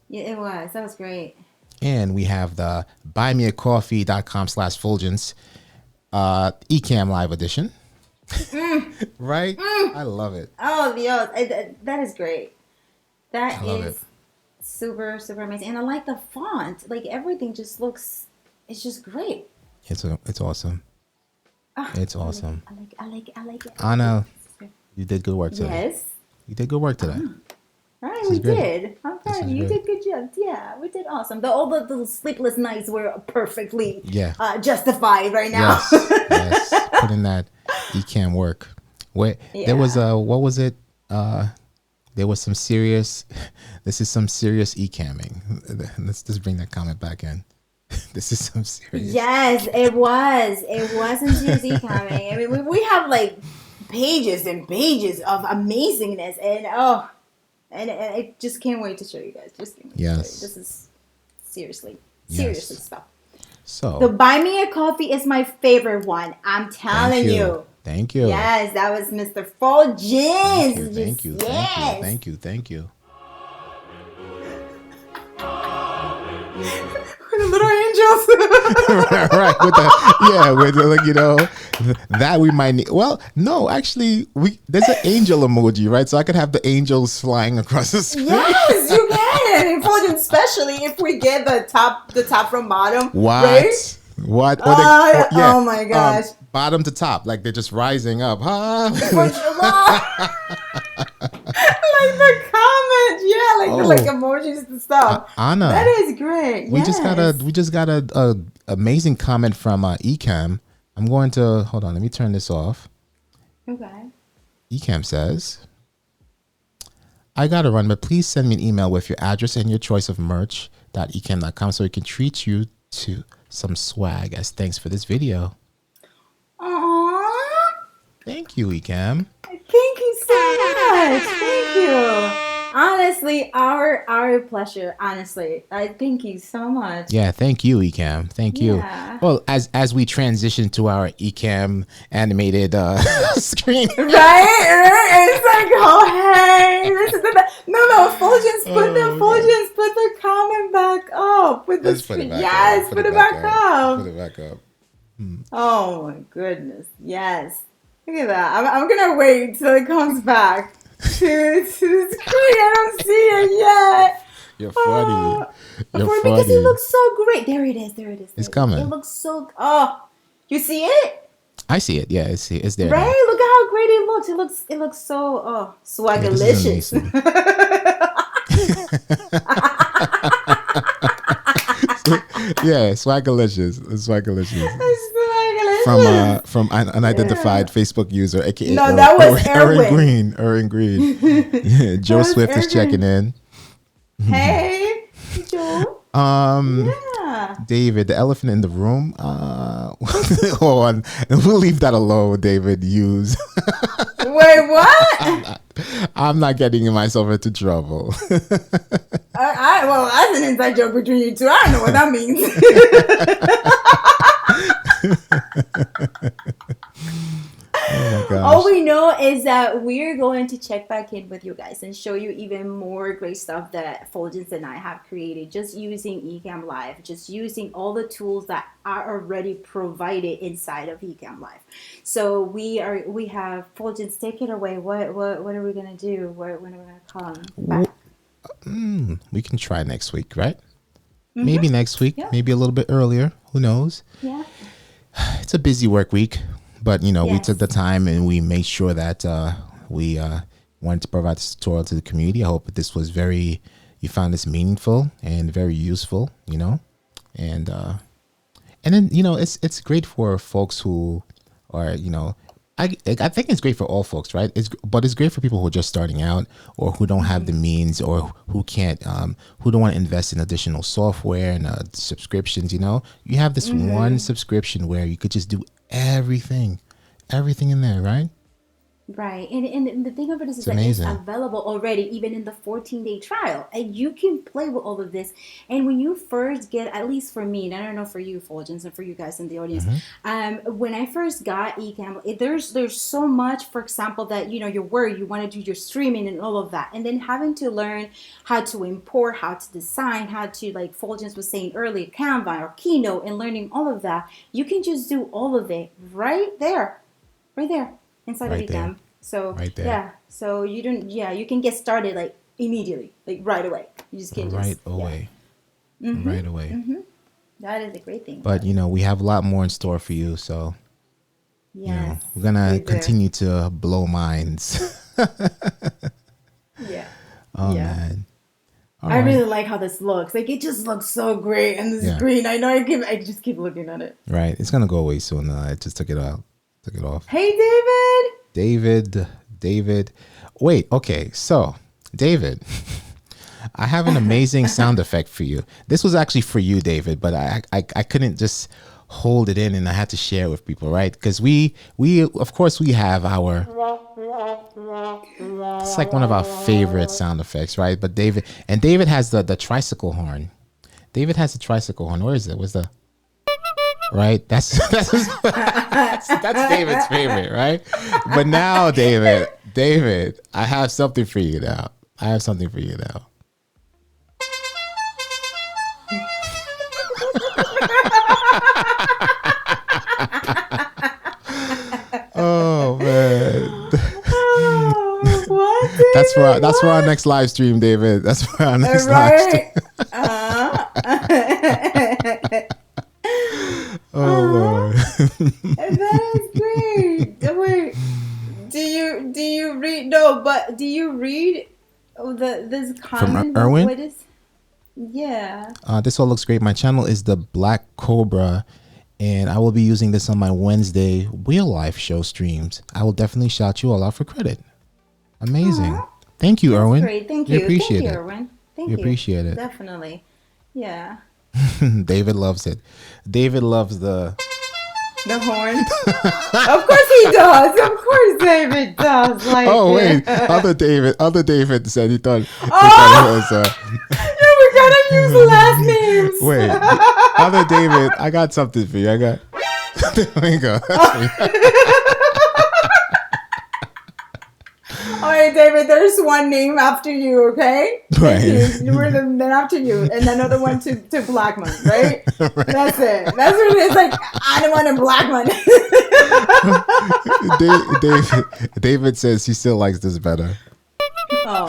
Yeah, it was. That was great. And we have the buymeacoffee.com/Fulgence Ecamm Live Edition. Right? I love it. Oh, Dios. That is great. That I love is it. super, super amazing. And I like the font. Like, everything just looks, it's just great. It's awesome. It's awesome. I like it. Anna, you did good work today. Yes. You did good work today. All right, This we is great. did. I'm proud of you. You did good job. Yeah, we did awesome. All the sleepless nights were perfectly justified right now. Yes. Put in that Ecamm work. There was what was it? There was some serious. This is some serious Ecamming. Let's just bring that comment back in. This is some serious. Yes, it was. It was some serious Ecamming. I mean, we have like pages and pages of amazingness, and I just can't wait to show you guys. Just can't wait to show you. This is seriously stuff. So the Buy Me a Coffee is my favorite one. I'm telling you. Thank you. Yes, that was Mr. Fulgence. Thank you. The little angels. Right. With that we might need. Well, no, actually, there's an angel emoji, right? So I could have the angels flying across the screen. Yes, you can. In Fulgence, especially if we get the top from bottom. What? Right? What? Oh my gosh. Bottom to top, like they're just rising up. Huh? Like the comments, like emojis and stuff. Anna, that is great. We just got a amazing comment from Ecamm. I'm going to hold on. Let me turn this off. Okay. Ecamm says, "I gotta run, but please send me an email with your address and your choice of merch.ecamm.com so we can treat you to some swag as thanks for this video." Aww. Thank you, Ecamm. Thank you so much. Thank you. Honestly, our pleasure. Honestly, I thank you so much. Yeah, thank you, Ecamm. Thank you. Well, as we transition to our Ecamm animated screen, right? It's like, oh hey, this is the Fulgence. Put the comment back up. Put it back up. Put it back up. Oh my goodness! Yes, look at that. I'm gonna wait till it comes back to the screen. I don't see it yet. You're funny. Because it looks so great. There it is. It's coming. It looks so. Oh, you see it? I see it. Yeah, it's there. Right? Now. Look at how great it looks. It looks so swagalicious. Yeah, swagalicious. From unidentified Facebook user, aka that was Erwin Green. Yeah, Joe Swift is checking in. Hey, Joe. David, the elephant in the room. Hold on, we'll leave that alone. David, use. Wait, what? I'm not getting myself into trouble. Well, that's an inside joke between you two. I don't know what that means. Oh my gosh. All we know is that we're going to check back in with you guys and show you even more great stuff that Fulgence and I have created just using Ecamm Live, just using all the tools that are already provided inside of Ecamm Live. So we have Fulgence, take it away. What are we gonna do? When are we gonna come back? We can try next week, right? Mm-hmm. Maybe next week, maybe a little bit earlier. Who knows? Yeah. It's a busy work week, but we took the time and we made sure that we wanted to provide this tutorial to the community. I hope that this was you found this meaningful and very useful, and then it's great for folks who are I think it's great for all folks, right? But it's great for people who are just starting out or who don't have the means or who can't, who don't want to invest in additional software and subscriptions. You have this one subscription where you could just do everything in there, right? Right. And the thing of it is It's that it's amazing. available already, even in the 14-day trial. And you can play with all of this. And when you first get, at least for me, and I don't know for you, Fulgence, and for you guys in the audience, Hmm. when I first got Ecamm, there's so much, for example, that, you're worried, you want to do your streaming and all of that. And then having to learn how to import, how to design, how to, like Fulgence was saying earlier, Canva or Keynote, and learning all of that, you can just do all of it right there inside of Right there. Ecamm. So Right there. yeah, so you don't, yeah, you can get started like immediately, like right away. You just can't Right just, yeah. away. Right away. That is a great thing But about it. we have a lot more in store for you. So Yes, we're we gonna do. continue to blow minds. Yeah, Oh yeah. man. All I right. really like how this looks. Like it just looks so great and this Yeah. green. I know I just keep looking at it. Right. It's gonna go away soon. I just took it out. Took it off. Hey, David. David. David. Wait. Okay. So, David, I have an amazing sound effect for you. This was actually for you, David, but I couldn't just hold it in, and I had to share it with people, right? Because we of course we have our, it's like one of our favorite sound effects, right? But David has the tricycle horn. David has the tricycle horn. Where is it? Where's the, right? That's David's favorite, right? But now, David, I have something for you now. I have something for you now. Oh man, Oh, what, that's for our David? next live stream, David. That's for our What? next live stream. Right. Uh, Oh Lord. that is great. Wait, do you read? No, but do you read this From comment? Erwin. What is? Yeah. This all looks great. My channel is the Black Cobra, and I will be using this on my Wednesday real life show streams. I will definitely shout you all out for credit. Amazing. Aw, Thank you, that's Erwin. great. Thank We you. Thank appreciate you, it. Erwin. We Thank you. appreciate it. Definitely. Yeah. David loves it. David loves the. The horn. Of course he does. Of course David does. Like. Oh wait, other David said he thought it Oh, was. yeah, we gotta use last names. Wait, other David, I got something for you. I got. There we go. That's me. All right, David. There's one name after you. Okay. Right. Thank you. We're then after you, and another one to Blackman. Right. That's it. That's what it is. Like I don't want a Blackman. David says he still likes this better. Oh.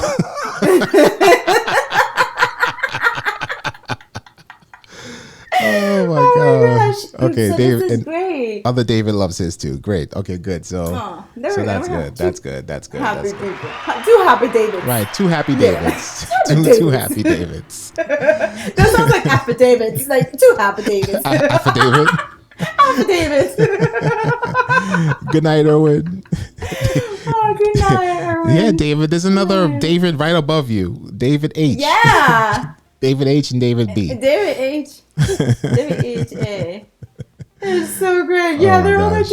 Oh my Oh gosh. my gosh. Okay, So David. this is And great. other David loves his too. Great. Okay, good. So, Oh, there so we go. that's We have good. two That's good. That's good. happy That's good. people. Two happy Davids. Right. Two happy Yeah. Davids. Happy Two Davids. happy Davids. That sounds like affidavits. Like two happy Davids. Affidavit. Affidavits. Good night, Erwin. Oh, good night, Erwin. Yeah, David. There's another Night. David right above you. David H. Yeah. David H and David B. David H. David H. A. It's so great. Yeah, Oh my they're all the gosh.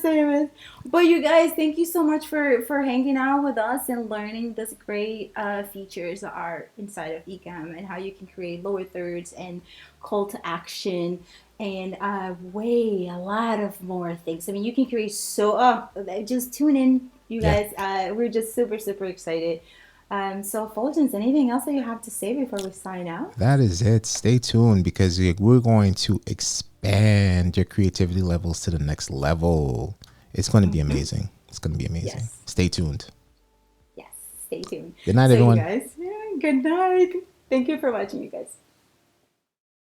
Davids. But you guys, thank you so much for hanging out with us and learning this great features that are inside of Ecamm and how you can create lower thirds and call to action and a lot of more things. I mean, you can create just tune in, you Yeah. guys. We're just super excited. So, Fulgence, anything else that you have to say before we sign out? That is it. Stay tuned because we're going to expand your creativity levels to the next level. It's going to be amazing. It's going to be amazing. Yes. Stay tuned. Yes, stay tuned. Good night, So, everyone. you guys, good night. Thank you for watching, you guys.